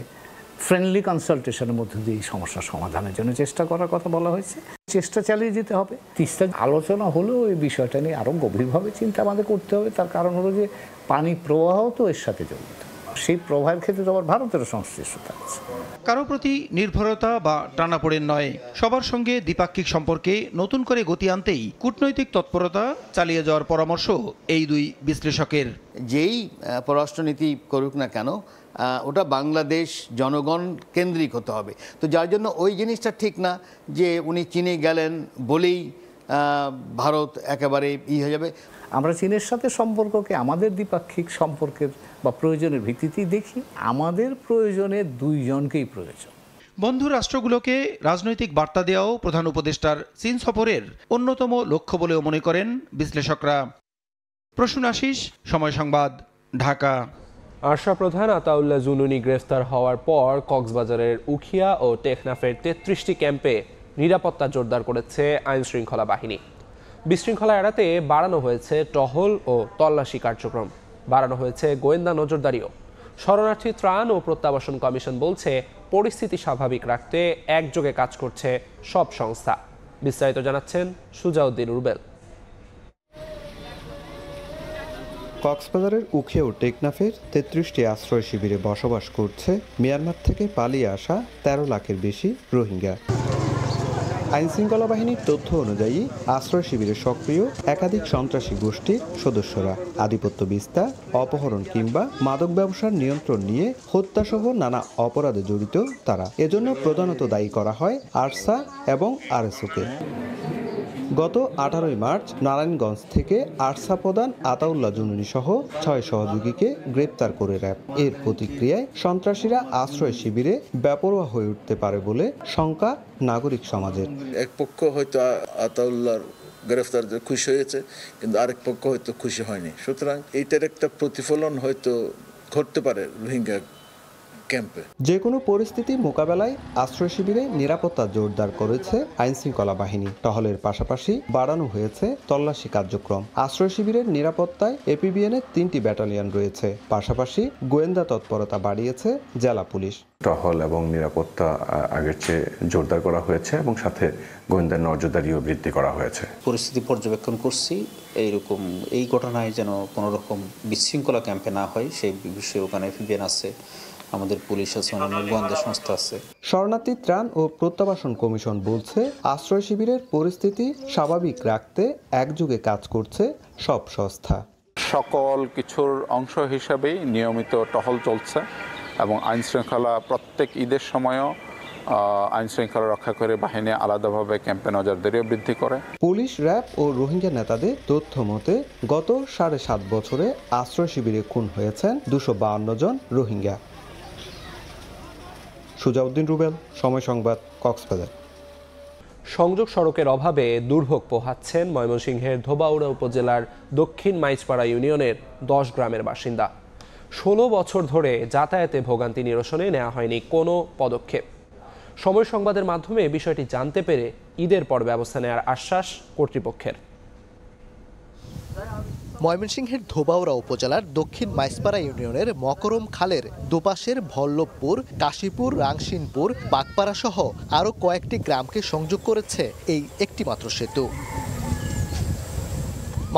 ফ্রেন্ডলি কনসালটেশনের মধ্যে দিয়ে এই সমস্যার সমাধানের জন্য চেষ্টা করার কথা বলা হয়েছে। চেষ্টা চালিয়ে যেতে হবে। তিস্তা আলোচনা হলেও এই বিষয়টা নিয়ে আরও গভীরভাবে চিন্তা আমাদের করতে হবে। তার কারণ হলো যে পানি প্রবাহ তো এর সাথে জড়িত, সেই প্রবাহের ক্ষেত্রে তো আবার ভারতেরও সংশ্লিষ্টতা আছে।
কারো প্রতি নির্ভরতা বা টানাপোড়েন নয়, সবার সঙ্গে দ্বিপাক্ষিক সম্পর্কে নতুন করে গতি আনতেই কূটনৈতিক তৎপরতা চালিয়ে যাওয়ার পরামর্শ এই দুই বিশ্লেষকের।
যেই পররাষ্ট্রনীতি করুক না কেন ওটা বাংলাদেশ জনগণ কেন্দ্রিক হতে হবে। তো যার জন্য ওই জিনিসটা ঠিক না যে উনি চীনে গেলেন বলেই ভারত একেবারে হয়ে যাবে।
আমরা চীনের সাথে সম্পর্ককে আমাদের দ্বিপাক্ষিক সম্পর্কের বা প্রয়োজনের ভিত্তিতেই দেখি। আমাদের প্রয়োজনে দুইজনকেই প্রয়োজন।
বন্ধু রাষ্ট্রগুলোকে রাজনৈতিক বার্তা দেওয়াও প্রধান উপদেষ্টার চীন সফরের অন্যতম লক্ষ্য বলেও মনে করেন বিশ্লেষকরা। প্রসূন আশিস, সময় সংবাদ, ঢাকা।
আরশা প্রধান আতাউল্লাহ জুনুনি গ্রেফতার হওয়ার পর কক্সবাজারের উখিয়া ও টেকনাফের 33টি ক্যাম্পে নিরাপত্তা জোরদার করেছে আইন শৃঙ্খলা বাহিনী। বিশৃঙ্খলা এড়াতে বাড়ানো হয়েছে টহল ও তল্লাশি কার্যক্রম, বাড়ানো হয়েছে গোয়েন্দা নজরদারিও। শরণার্থী ত্রাণ ও প্রত্যাবাসন কমিশন বলছে পরিস্থিতি স্বাভাবিক রাখতে একযোগে কাজ করছে সব সংস্থা। বিস্তারিত জানাচ্ছেন সুজাউদ্দিন রুবেল।
কক্সবাজারের উখিয়া ও টেকনাফের 33টি আশ্রয় শিবিরে বসবাস করছে মিয়ানমার থেকে পালিয়ে আসা 13 লাখের বেশি রোহিঙ্গা। আইনশৃঙ্খলা বাহিনীর তথ্য অনুযায়ী আশ্রয় শিবিরে সক্রিয় একাধিক সন্ত্রাসী গোষ্ঠীর সদস্যরা। আধিপত্য বিস্তার, অপহরণ কিংবা মাদক ব্যবসার নিয়ন্ত্রণ নিয়ে হত্যাসহ নানা অপরাধে জড়িত তারা। এজন্য প্রধানত দায়ী করা হয় আরসা এবং আরএসওকে। গত 18 মার্চ নারায়ণগঞ্জ থেকে আরসা প্রধান আতাউল্লাহ জুনুনি সহ 6 সহযোগীকে গ্রেপ্তার করে র্যাব। এর প্রতিক্রিয়ায় সন্ত্রাসীরা আশ্রয় শিবিরে বেপরোয়া হয়ে উঠতে পারে বলে শঙ্কা নাগরিক সমাজের।
এক পক্ষ হয়তো আতাউল্লাহর গ্রেফতার খুশি হয়েছে, কিন্তু আরেক পক্ষ হয়তো খুশি হয়নি। সুতরাং এইটার একটা প্রতিফলন হয়তো ঘটতে পারে রোহিঙ্গা ক্যাম্পে।
যে কোনো পরিস্থিতি মোকাবেলায় আশ্রয় শিবিরে নিরাপত্তা জোরদার করেছে আইনশৃঙ্খলা বাহিনী। টহলের পাশাপাশি বাড়ানো হয়েছে তল্লাশি কার্যক্রম। আশ্রয় শিবিরের নিরাপত্তায় এপিবিএনের 3টি ব্যাটালিয়ন রয়েছে। পাশাপাশি গোয়েন্দা তৎপরতা বাড়িয়েছে জেলা পুলিশ।
টহল এবং নিরাপত্তা আগের চেয়ে জোরদার করা হয়েছে এবং সাথে গোয়েন্দা নজরদারিও বৃদ্ধি করা হয়েছে।
পরিস্থিতি পর্যবেক্ষণ করছি, এইরকম এই ঘটনায় যেন কোনো রকম বিশৃঙ্খলা ক্যাম্পে না হয় সেই বিষয়ে ওখানে এপিবিএন আছে, আমাদের পুলিশ আছে, অন্যান্য গোয়েন্দা সংস্থা আছে।
শরণার্থী ত্রাণ ও প্রত্যাবাসন কমিশন বলছে আশ্রয় শিবিরের পরিস্থিতি স্বাভাবিক রাখতে একযোগে কাজ করছে সব সংস্থা।
সকল কিছুর অংশ হিসাবেই নিয়মিত টহল চলছে এবং আইন শৃঙ্খলা প্রত্যেক ঈদের সময়ও আইন শৃঙ্খলা রক্ষাকারী বাহিনী আলাদাভাবে ক্যাম্পে নজরদারিও বৃদ্ধি করে।
পুলিশ, র্যাব ও রোহিঙ্গা নেতাদের তথ্য মতে গত 7.5 বছরে আশ্রয় শিবিরে খুন হয়েছেন 252 জন রোহিঙ্গা। সুজাউদ্দিন রুবেল, সময় সংবাদ, কক্সবাজার।
সংযোগ সড়কের অভাবে দুর্ভোগ পোহাচ্ছেন ময়মনসিংহের ধোবাউড়া উপজেলার দক্ষিণ মাইজপাড়া ইউনিয়নের 10 গ্রামের বাসিন্দা। 16 বছর ধরে যাতায়াতে ভোগান্তি নিরসনে নেওয়া হয়নি কোনো পদক্ষেপ। সময় সংবাদের মাধ্যমে বিষয়টি জানতে পেরে ঈদের পর ব্যবস্থা নেওয়ার আশ্বাস কর্তৃপক্ষের।
ময়মনসিংহের ধোবাউড়া উপজেলার দক্ষিণ মাইজপাড়া ইউনিয়নের মকরম খালের দুপাশের ভল্লভপুর, কাশীপুর, রাংসিনপুর, বাগপাড়া সহ আরও কয়েকটি গ্রামকে সংযোগ করেছে এই একটিমাত্র সেতু।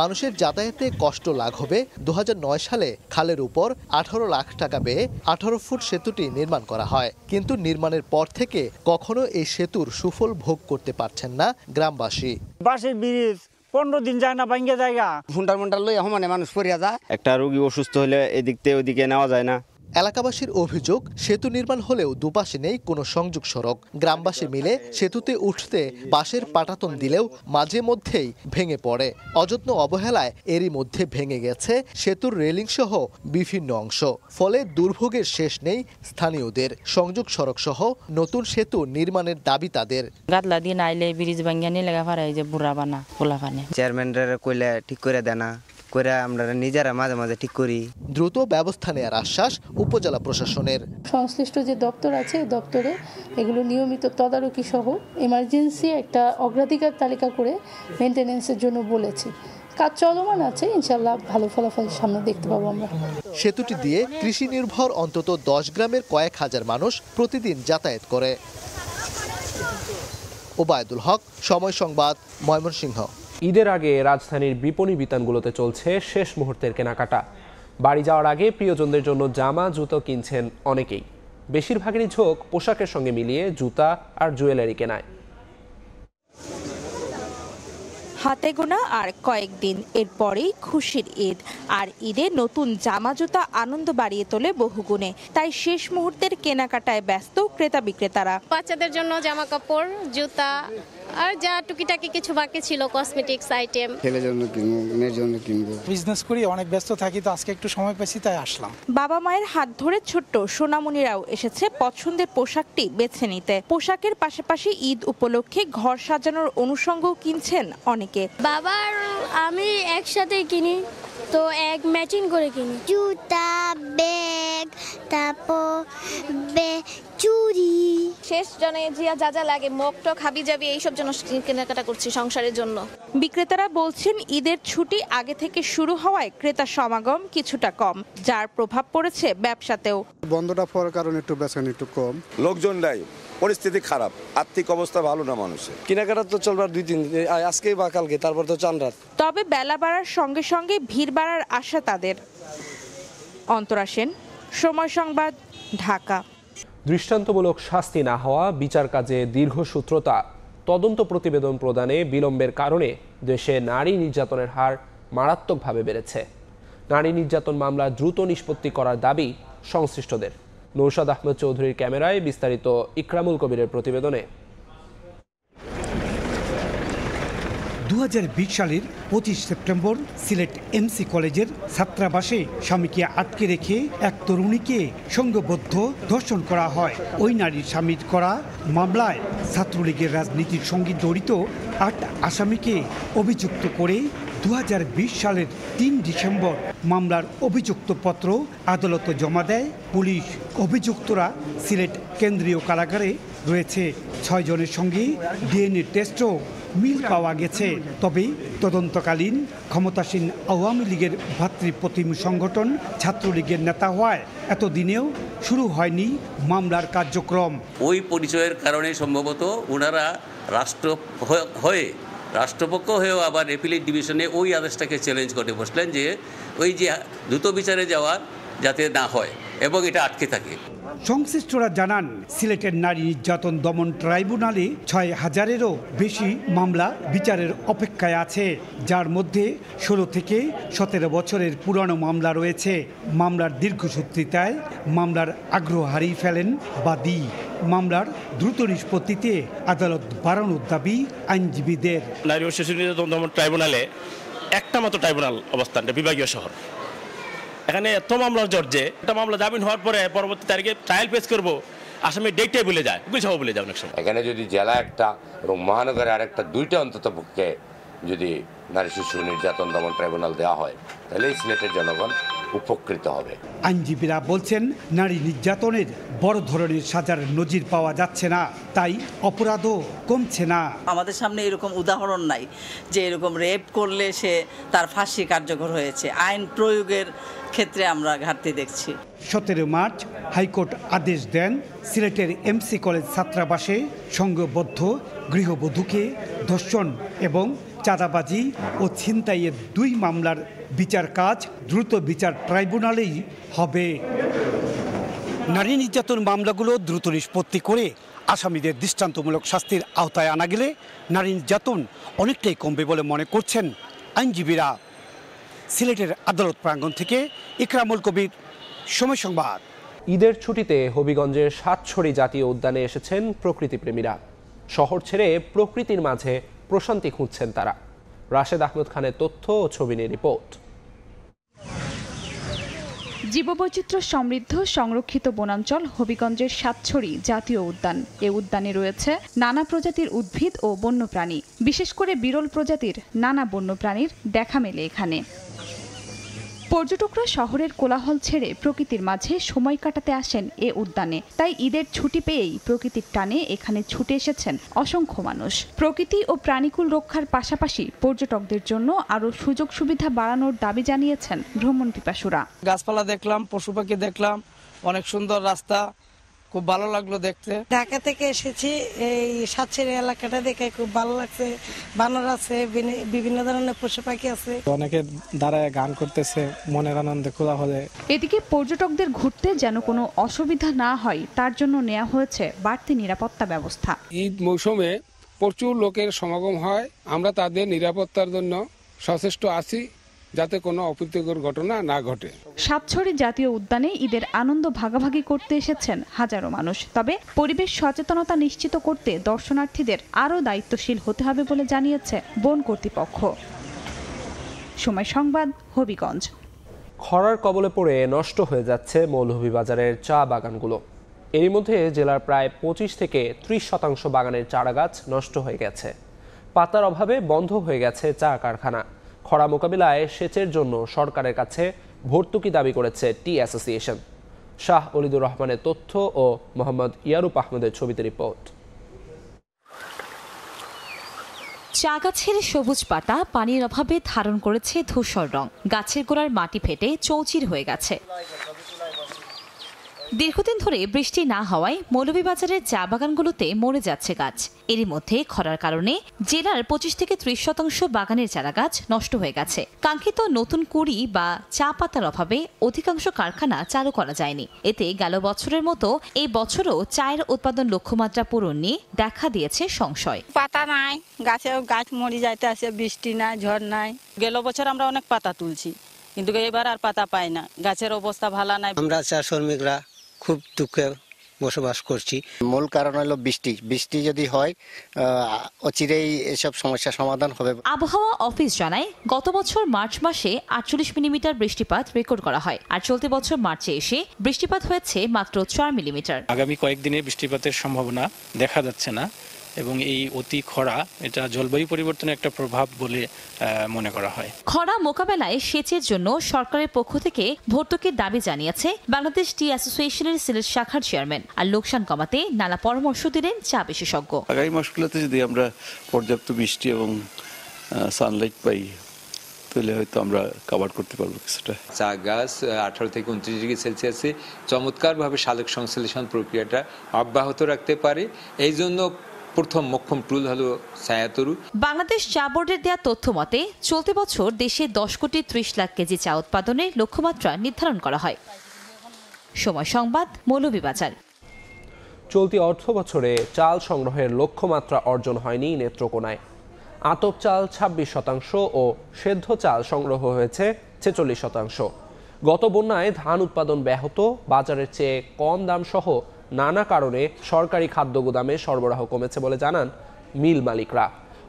মানুষের যাতায়াতে কষ্ট লাঘবে 2009 সালে খালের উপর 18 লাখ টাকা ব্যয়ে 18 ফুট সেতুটি নির্মাণ করা হয়, কিন্তু নির্মাণের পর থেকে কখনো এই সেতুর সুফল ভোগ করতে পারছেন না গ্রামবাসী।
বাঁশের ব্রিজ 15 দিন যায় না, ভাঙ্গে জায়গা
হুন্ডার লইয়া সমানে মানুষ পড়িয়া যায়।
একটা রোগী অসুস্থ হলে এদিক থেকে ওইদিকে নেওয়া যায় না।
এলাকাবাসীর অভিযোগ, সেতু নির্মাণ হলেও দুপাশে নেই কোনো সংযোগ সড়ক। গ্রামবাসী মিলে সেতুতে উঠতে বাঁশের পাটাতন দিলেও মাঝে মধ্যেই ভেঙে পড়ে। অযত্ন অবহেলায় এরই মধ্যে ভেঙে গেছে সেতুর রেলিং সহ বিভিন্ন অংশ। ফলে দুর্ভোগের শেষ নেই স্থানীয়দের। সংযোগ সড়ক সহ নতুন সেতু নির্মাণের দাবি তাদের।
গাতলা দিয়ে নাইলে ব্রিজ ভাঙ্গিয়া নিয়ে লেগা ফারাই যে বুড়া বানা পোলা পানে
চেয়ারম্যানরা কইলে ঠিক করে দেনা করে আমরা নিজেরা মাঝে মাঝে ঠিক করি।
দ্রুত ব্যবস্থা নেওয়ার আশ্বাস উপজেলা প্রশাসনের।
সংশ্লিষ্ট যে দপ্তর আছে দপ্তরে এগুলো নিয়মিত তদারকি সহ এমার্জেন্সি একটা অগ্রাধিকার তালিকা করে মেইনটেনেন্সের জন্য বলেছি। কাজ চলমান আছে, ইনশাল্লাহ ভালো ফলাফল সামনে দেখতে পাবো আমরা।
সেতুটি দিয়ে কৃষি নির্ভর অন্তত 10 গ্রামের কয়েক হাজার মানুষ প্রতিদিন যাতায়াত করে। ওবায়দুল হক, সময় সংবাদ, ময়মনসিংহ।
ঈদের আগে রাজধানীর বিপণী বিতানগুলোতে চলছে শেষ মুহূর্তের কেনাকাটা। বাড়ি যাওয়ার আগে প্রিয়জনদের জন্য জামা জুতো কিনছেন অনেকেই। বেশিরভাগেরই ঝোঁক পোশাকের সঙ্গে মিলিয়ে জুতা আর জুয়েলারি কেনায়।
হাতে গোনা আর কয়েকদিন, এরপরেই খুশির ঈদ। আর ঈদে নতুন জামা জুতা আনন্দ বাড়িয়ে তোলে বহুগুণে। তাই শেষ মুহূর্তের কেনাকাটায় ব্যস্ত ক্রেতা বিক্রেতারা।
বাচ্চাদের জন্য জামা কাপড়, জুতা আর যা টুকিটাকি কিছু বাকি ছিল কসমেটিক্স আইটেম।
ছেলের জন্য কিনবো, মেয়ের জন্য কিনবো।
বিজনেস করি, অনেক ব্যস্ত থাকি, তো আজকে একটু সময় পেয়েছি তাই আসলাম।
বাবা মায়ের হাত ধরে ছোট্ট সোনামণিরাও এসেছে পছন্দের পোশাকটি বেছে নিতে। পোশাকের পাশাপাশি ঈদ উপলক্ষে ঘর সাজানোর অনুষঙ্গও কিনছেন অনেকে।
বাবার আমি একসাথে কিনি, তো এক ম্যাচিং করে কিনি।
জুতা, ব্যাগ, তারপর চুড়ি,
শেষ জনে যা যা লাগে, মগটক, হাবি যাবি, এইসব জন্য কেনাকাটা করছি সংসারের জন্য।
বিক্রেতারা বলছেন ঈদের ছুটি আগে থেকে শুরু হওয়ায় ক্রেতা সমাগম কিছুটা কম, যার প্রভাব পড়েছে ব্যবসাতেও।
বন্ধটা পড়ার কারণে একটু বেচা একটু কম।
লোকজন নাই, পরিস্থিতি খারাপ, আর্থিক অবস্থা ভালো না মানুষের।
কেনাকাটা তো চলবার 2-3 দিন, আজকে বা কালকে, তারপর তো চান রাত।
তবে বেলা বাড়ার সঙ্গে সঙ্গে ভিড় বাড়ার আশা তাদের। অন্তরা সেন, সময় সংবাদ, ঢাকা।
দৃষ্টান্তমূলক শাস্তি না হওয়া, বিচার কাজে দীর্ঘসূত্রতা, তদন্ত প্রতিবেদন প্রদানে বিলম্বের কারণে দেশে নারী নির্যাতনের হার মারাত্মকভাবে বেড়েছে। নারী নির্যাতন মামলা দ্রুত নিষ্পত্তি করার দাবি সংশ্লিষ্টদের। নৌশাদ আহমেদ চৌধুরীর ক্যামেরায় বিস্তারিত ইকরামুল কবিরের প্রতিবেদনে।
2020 সালের 25 সেপ্টেম্বর সিলেট এমসি কলেজের ছাত্রাবাসে স্বামীকে আটকে রেখে এক তরুণীকে সংঘবদ্ধ ধর্ষণ করা হয়। ওই নারীর স্বামীর করা মামলায় ছাত্রলীগের রাজনীতির সঙ্গে জড়িত 8 আসামিকে অভিযুক্ত করে 2020 সালের 3 ডিসেম্বর মামলার অভিযুক্তপত্র আদালতে জমা দেয় পুলিশ। অভিযুক্তরা সিলেট কেন্দ্রীয় কারাগারে রয়েছে। 6 জনের সঙ্গে ডিএনএ টেস্টও মিল পাওয়া গেছে। তবে তদন্তকালীন ক্ষমতাসীন আওয়ামী লীগের ভাতৃপ্রতিম সংগঠন ছাত্রলীগের নেতা হওয়ায় এতদিনেও শুরু হয়নি মামলার কার্যক্রম।
ওই পরিচয়ের কারণে সম্ভবত ওনারা রাষ্ট্রপক্ষ হয়েও আবার অ্যাপিলেট ডিভিশনে ওই আদেশটাকে চ্যালেঞ্জ করে বসলেন যে ওই যে দ্রুত বিচারে যাওয়ার যাতে না হয় এবং এটা আটকে থাকে।
সংশ্লিষ্টরা জানান, সিলেটের নারী নির্যাতন দমন ট্রাইব্যুনালে 6000-এরও বেশি মামলা বিচারের অপেক্ষায় আছে, যার মধ্যে 16 থেকে 17 বছরের পুরানো মামলা রয়েছে। মামলার দীর্ঘসূত্রিতায় মামলার আগ্রহ হারিয়ে ফেলেন বাদী। মামলার দ্রুত নিষ্পত্তিতে আদালত বাড়ানোর দাবি আইনজীবীদের।
নারী ও শিশু নির্যাতন দমন ট্রাইব্যুনালে একটা মাত্র ট্রাইব্যুনাল অবস্থানটা বিভাগীয় শহর। এখানে এত মামলার জর্জে একটা মামলা জামিন হওয়ার পরে পরবর্তী তারিখে ট্রায়াল পেশ করবো, আসামি ডেটটাই ভুলে যায়, গুছাও ভুলে যায় অনেক সময়।
এখানে যদি জেলা একটা এবং মহানগরে আরেকটা, দুইটা অন্তত পক্ষে যদি নারী শিশু নির্যাতন দমন ট্রাইব্যুনাল দেওয়া হয়, তাহলে সিলেটের জনগণ উপকৃত হবে।
আইনজীবীরা বলছেন, নারী নির্যাতনের বড় ধরনের সাজার নজির পাওয়া যাচ্ছে না, তাই অপরাধও কমছে না।
আমাদের সামনে এরকম উদাহরণ নাই যে এরকম রেপ করলে সে তার ফাঁসি কার্যকর হয়েছে। আইন প্রয়োগের ক্ষেত্রে আমরা ঘাটতি দেখছি।
17 মার্চ হাইকোর্ট আদেশ দেন, সিলেটের এমসি কলেজ ছাত্রাবাসে সংঘবদ্ধ গৃহবধূকে ধর্ষণ এবং চাঁদাবাজি ও ছিনতাইয়ের 2 মামলার বিচার কাজ দ্রুত বিচার ট্রাইব্যুনালেই হবে। নারী নির্যাতন মামলাগুলো দ্রুত নিষ্পত্তি করে আসামিদের দৃষ্টান্তমূলক শাস্তির আওতায় আনা গেলে নারী নির্যাতন অনেকটাই কমবে বলে মনে করছেন আইনজীবীরা। সিলেটের আদালত প্রাঙ্গণ থেকে ইকরামুল কবির, সময় সংবাদ।
ঈদের ছুটিতে হবিগঞ্জের সাতছড়ি জাতীয় উদ্যানে এসেছেন প্রকৃতিপ্রেমীরা। শহর ছেড়ে প্রকৃতির মাঝে প্রশান্তি খুঁজছেন তারা। রাশেদ আহমেদ খানের তথ্য ও ছবি নিয়ে রিপোর্ট।
জীববৈচিত্র্য সমৃদ্ধ সংরক্ষিত বনাঞ্চল হবিগঞ্জের সাতছড়ি জাতীয় উদ্যান। এ উদ্যানে রয়েছে নানা প্রজাতির উদ্ভিদ ও বন্যপ্রাণী, বিশেষ করে বিরল প্রজাতির নানা বন্যপ্রাণীর দেখা মেলে এখানে। পর্যটকরা শহরের কোলাহল ছেড়ে প্রকৃতির মাঝে সময় কাটাতে আসেন এ উদ্যানে। তাই ঈদের ছুটি পেয়েই প্রকৃতির টানে এখানে ছুটে এসেছেন অসংখ্য মানুষ। প্রকৃতি ও প্রাণীকুল রক্ষার পাশাপাশি পর্যটকদের জন্য আরও সুযোগ সুবিধা বাড়ানোর দাবি জানিয়েছেন ভ্রমণ পিপাসুরা।
গাছপালা দেখলাম, পশু পাখি দেখলাম, অনেক সুন্দর রাস্তা, খুব ভালো লাগলো দেখতে।
ঢাকা থেকে এসেছি, এই সাতছড়ি এলাকাটা দেখে খুব ভালো লাগছে। বানর আছে, বিভিন্ন ধরনের পশু পাখি আছে।
অনেকে দাঁড়ায় গান করতেছে, মনের আনন্দে খোলা হলে।
এদিকে পর্যটকদের ঘুরতে যেন কোনো অসুবিধা না হয় তার জন্য নেওয়া হয়েছে বাড়তি নিরাপত্তা ব্যবস্থা।
ঈদ মৌসুমে প্রচুর লোকের সমাগম হয়, আমরা তাদের নিরাপত্তার জন্য সচেষ্ট আছি যাতে কোনো অপ্রীতিকর ঘটনা না ঘটে।
সাতছড়ি জাতীয় উদ্যানে ঈদের আনন্দ ভাগাভাগি করতে এসেছেন হাজারো মানুষ। তবে পরিবেশ সচেতনতা নিশ্চিত করতে দর্শনার্থীদের আরও দায়িত্বশীল হতে হবে বলে জানিয়েছে বন কর্তৃপক্ষ। সময় সংবাদ, হবিগঞ্জ।
খরার কবলে পড়ে নষ্ট হয়ে যাচ্ছে মৌলভীবাজারের চা বাগানগুলো। এরই মধ্যে জেলার প্রায় 25 থেকে 30% বাগানের চারাগাছ নষ্ট হয়ে গেছে। পাতার অভাবে বন্ধ হয়ে গেছে চা কারখানা। খরা মোকাবিলায় সেচের জন্য সরকারের কাছে ভর্তুকি দাবি করেছে টি অ্যাসোসিয়েশন। শাহ অলিদুর রহমানের তথ্য ও মোহাম্মদ ইয়ারুপ আহমেদের ছবিতে রিপোর্ট।
চা গাছের সবুজ পাতা পানির অভাবে ধারণ করেছে ধূসর রং। গাছের গোড়ার মাটি ফেটে চৌচির হয়ে গেছে। দীর্ঘদিন ধরে বৃষ্টি না হওয়ায় মৌলভীবাজারের চা বাগানগুলোতে মরে যাচ্ছে গাছ। এরই মধ্যে খরার কারণে জেলার 25 থেকে 30% বাগানের চারা গাছ নষ্ট হয়ে গেছে। কাঙ্ক্ষিত নতুন কুড়ি বা চা পাতার অভাবে অধিকাংশ কারখানা চালু করা যায়নি। এতে গেল বছরের মতো এই বছরও চায়ের উৎপাদন লক্ষ্যমাত্রা পূরণ নিয়ে দেখা দিয়েছে সংশয়।
পাতা নাই, গাছ মরে যাইতে আছে, বৃষ্টি নাই, ঝড় নাই।
গেল বছর আমরা অনেক পাতা তুলছি, কিন্তু এবার আর পাতা পাই না। গাছের অবস্থা ভালো নাই।
আমরা চা শ্রমিকরা খুব দুঃখে বসবাস করছি। মূল কারণ হলো বৃষ্টি যদি হয় অচিরেই এসব সমস্যার সমাধান হবে।
আবহাওয়া অফিস জানায়, গত বছর মার্চ মাসে 48 মিলিমিটার বৃষ্টিপাত রেকর্ড করা হয়, আর চলতি বছর মার্চে এসে বৃষ্টিপাত হয়েছে মাত্র 4 মিলিমিটার।
আগামী কয়েকদিনে বৃষ্টিপাতের সম্ভাবনা দেখা যাচ্ছে না এবং এই অতি খরা এটা জলবায়ু পরিবর্তনের একটা প্রভাব বলে মনে করা হয়।
খরা মোকাবেলায় সেচের জন্য সরকারের পক্ষ থেকে ভর্তুকির দাবি জানিয়েছে বাংলাদেশ টি অ্যাসোসিয়েশনের সিলেট শাখার চেয়ারম্যান। আর লোকসান কমাতে নানা পরামর্শ দিলেন চা বিশেষজ্ঞ।
আগামী মাসগুলোতে যদি আমরা পর্যাপ্ত বৃষ্টি এবং সানলাইট পাই তাহলে হয়তো আমরা কভার করতে পারবো কিছুটা।
চা গাছ 18 থেকে 29 ডিগ্রি সেলসিয়াসে চমৎকারভাবে সালোক সংশ্লেষণ প্রক্রিয়াটা অব্যাহত রাখতে পারে। এই জন্য প্রথম মোক্ষম টুল হলো ছায়াতরু।
বাংলাদেশ চা বোর্ডের দেওয়া তথ্য মতে চলতি বছর দেশে 10 কোটি 30 লাখ কেজি চা উৎপাদনের লক্ষ্যমাত্রা নির্ধারণ করা হয়। সময় সংবাদ, মৌলভীবাজার।
চলতি অর্থ বছরে চাল সংগ্রহের লক্ষ্যমাত্রা অর্জন হয়নি নেত্রকোনায়। আতপ চাল 26% ও সেদ্ধ চাল সংগ্রহ হয়েছে 46%। গত বন্যায় ধান উৎপাদন ব্যাহত, বাজারের চেয়ে কম দাম সহ নানা কারণে সরকারি খাদ্য গুদামে সরবরাহ কমেছে বলে জানান মিল মালিকরা।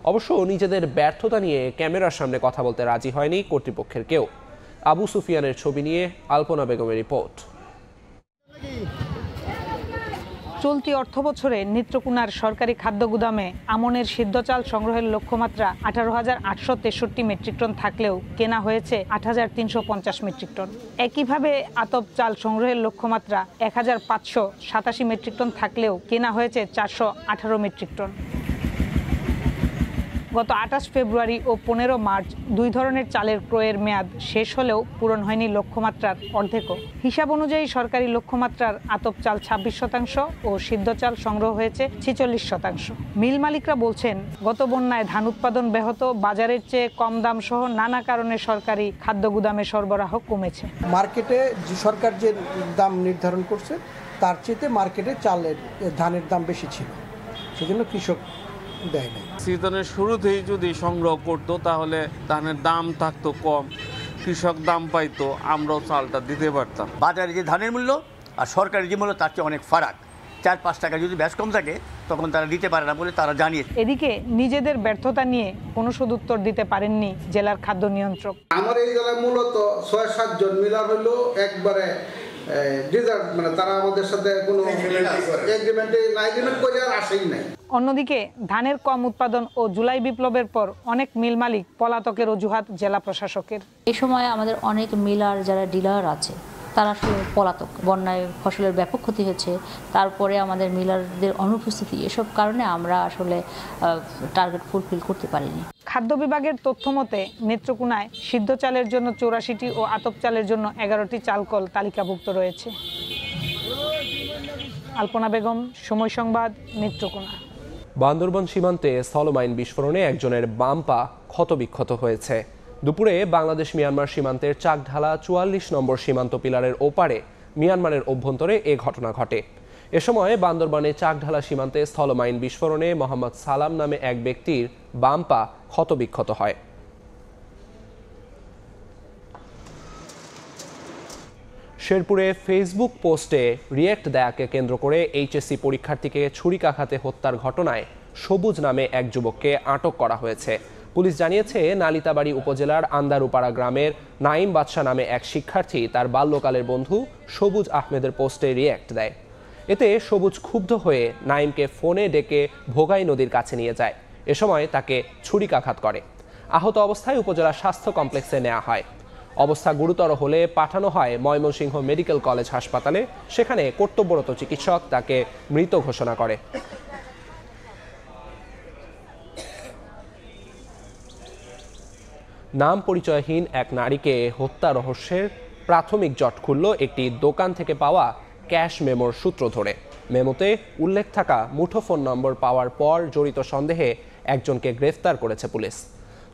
অবশ্য নিজেদের ব্যর্থতা নিয়ে ক্যামেরার সামনে কথা বলতে রাজি হয়নি কর্তৃপক্ষের কেউ। আবু সুফিয়ানের ছবি নিয়ে আলপনা বেগমের রিপোর্ট।
চলতি অর্থবছরে নেত্রকোনার সরকারি খাদ্য গুদামে আমনের সিদ্ধ চাল সংগ্রহের লক্ষ্যমাত্রা 18,863 মেট্রিক টন থাকলেও কেনা হয়েছে 8,350 মেট্রিক টন। একইভাবে আতপ চাল সংগ্রহের লক্ষ্যমাত্রা 1,587 মেট্রিক টন থাকলেও কেনা হয়েছে 418 মেট্রিক টন। গত 28 ফেব্রুয়ারি ও 15 মার্চ দুই ধরনের চালের ক্রয়ের মেয়াদ শেষ হলেও পূরণ হয়নি লক্ষ্যমাত্রার অর্ধেকও। হিসাব অনুযায়ী সরকারি লক্ষ্যমাত্রার আতপ চাল 26% ও সিদ্ধ চাল সংগ্রহ হয়েছে 46%। মিল মালিকরা বলছেন, গত বন্যায় ধান উৎপাদন ব্যাহত, বাজারের চেয়ে কম দাম সহ নানা কারণে সরকারি খাদ্য গুদামে সরবরাহ কমেছে।
মার্কেটে যে সরকার যে দাম নির্ধারণ করছে তার চেয়ে মার্কেটে চালের ধানের দাম বেশি ছিল, সেজন্য কৃষক দেয় না।
সিজনের শুরুতেই যদি সংগ্রহ করতো তাহলে ধানের দাম থাকতো কম, কৃষক দাম পাইতো, আমরাও চালটা দিতে পারতাম।
বাজারে যে ধানের মূল্য আর সরকারি যে মূল্য তার চেয়ে অনেক ফারাক। 4-5 টাকা যদি ব্যাস কম থাকে তখন তারা দিতে পারে না বলে তারা জানিয়েছে।
এদিকে নিজেদের ব্যর্থতা নিয়ে কোনো সদুত্তর দিতে পারেননি জেলার খাদ্য নিয়ন্ত্রক।
আমার এই জেলায় মূলত 6-7 জন মিলার হলো একবারে ডিজার্ট, মানে তারা আমাদের সাথে কোনো এগ্রিমেন্ট করে আর আসেই নাই।
অন্যদিকে ধানের কম উৎপাদন ও জুলাই বিপ্লবের পর অনেক মিল মালিক পলাতকের অজুহাত জেলা প্রশাসকের।
এই সময় আমাদের অনেক মিলার যারা ডিলার আছে তারা আসলে পলাতক। বন্যায় ফসলের ব্যাপক ক্ষতি হয়েছে, তারপরে আমাদের মিলারদের অনুপস্থিতি, এসব কারণে আমরা আসলে টার্গেট ফুলফিল করতে পারিনি।
খাদ্য বিভাগের তথ্য মতে নেত্রকোনায় সিদ্ধ চালের জন্য 84টি ও আতপ চালের জন্য 11টি চালকল তালিকাভুক্ত রয়েছে। আলপনা বেগম, সময় সংবাদ, নেত্রকোনা।
বান্দরবান সীমান্তে স্থলমাইন বিস্ফোরণে একজনের বাম পা ক্ষতবিক্ষত হয়েছে। দুপুরে বাংলাদেশ মিয়ানমার সীমান্তের চাকঢালা 44 নম্বর সীমান্ত পিলারের ওপারে মিয়ানমারের অভ্যন্তরে এ ঘটনা ঘটে। এ সময় বান্দরবানে চাকঢালা সীমান্তে স্থলমাইন বিস্ফোরণে মোহাম্মদ সালাম নামে এক ব্যক্তির বাম পা ক্ষতবিক্ষত হয়। শেরপুরে ফেসবুক পোস্টে রিয়েক্ট দেয়াকে কেন্দ্র করে এইচএসসি পরীক্ষার্থীকে ছুরিকাঘাতে হত্যার ঘটনায় সবুজ নামে এক যুবককে আটক করা হয়েছে। পুলিশ জানিয়েছে, নালিতাবাড়ি উপজেলার আন্দারুপাড়া গ্রামের নাইম বাদশা নামে এক শিক্ষার্থী তার বাল্যকালের বন্ধু সবুজ আহমেদের পোস্টে রিয়েক্ট দেয়। এতে সবুজ ক্ষুব্ধ হয়ে নাইমকে ফোনে ডেকে ভোগাই নদীর কাছে নিয়ে যায়। এ সময় তাকে ছুরিকাঘাত করে। আহত অবস্থায় উপজেলা স্বাস্থ্য কমপ্লেক্সে নেওয়া হয়। অবস্থা গুরুতর হলে পাঠানো হয় ময়মনসিংহ মেডিকেল কলেজ হাসপাতালে। সেখানে কর্তব্যরত চিকিৎসক তাকে মৃত ঘোষণা করে। নাম পরিচয়হীন এক নারীকে হত্যা রহস্যের প্রাথমিক জট খুলল একটি দোকান থেকে পাওয়া ক্যাশ মেমোর সূত্র ধরে। মেমোতে উল্লেখ থাকা মুঠোফোন নম্বর পাওয়ার পর জড়িত সন্দেহে একজনকে গ্রেফতার করেছে পুলিশ।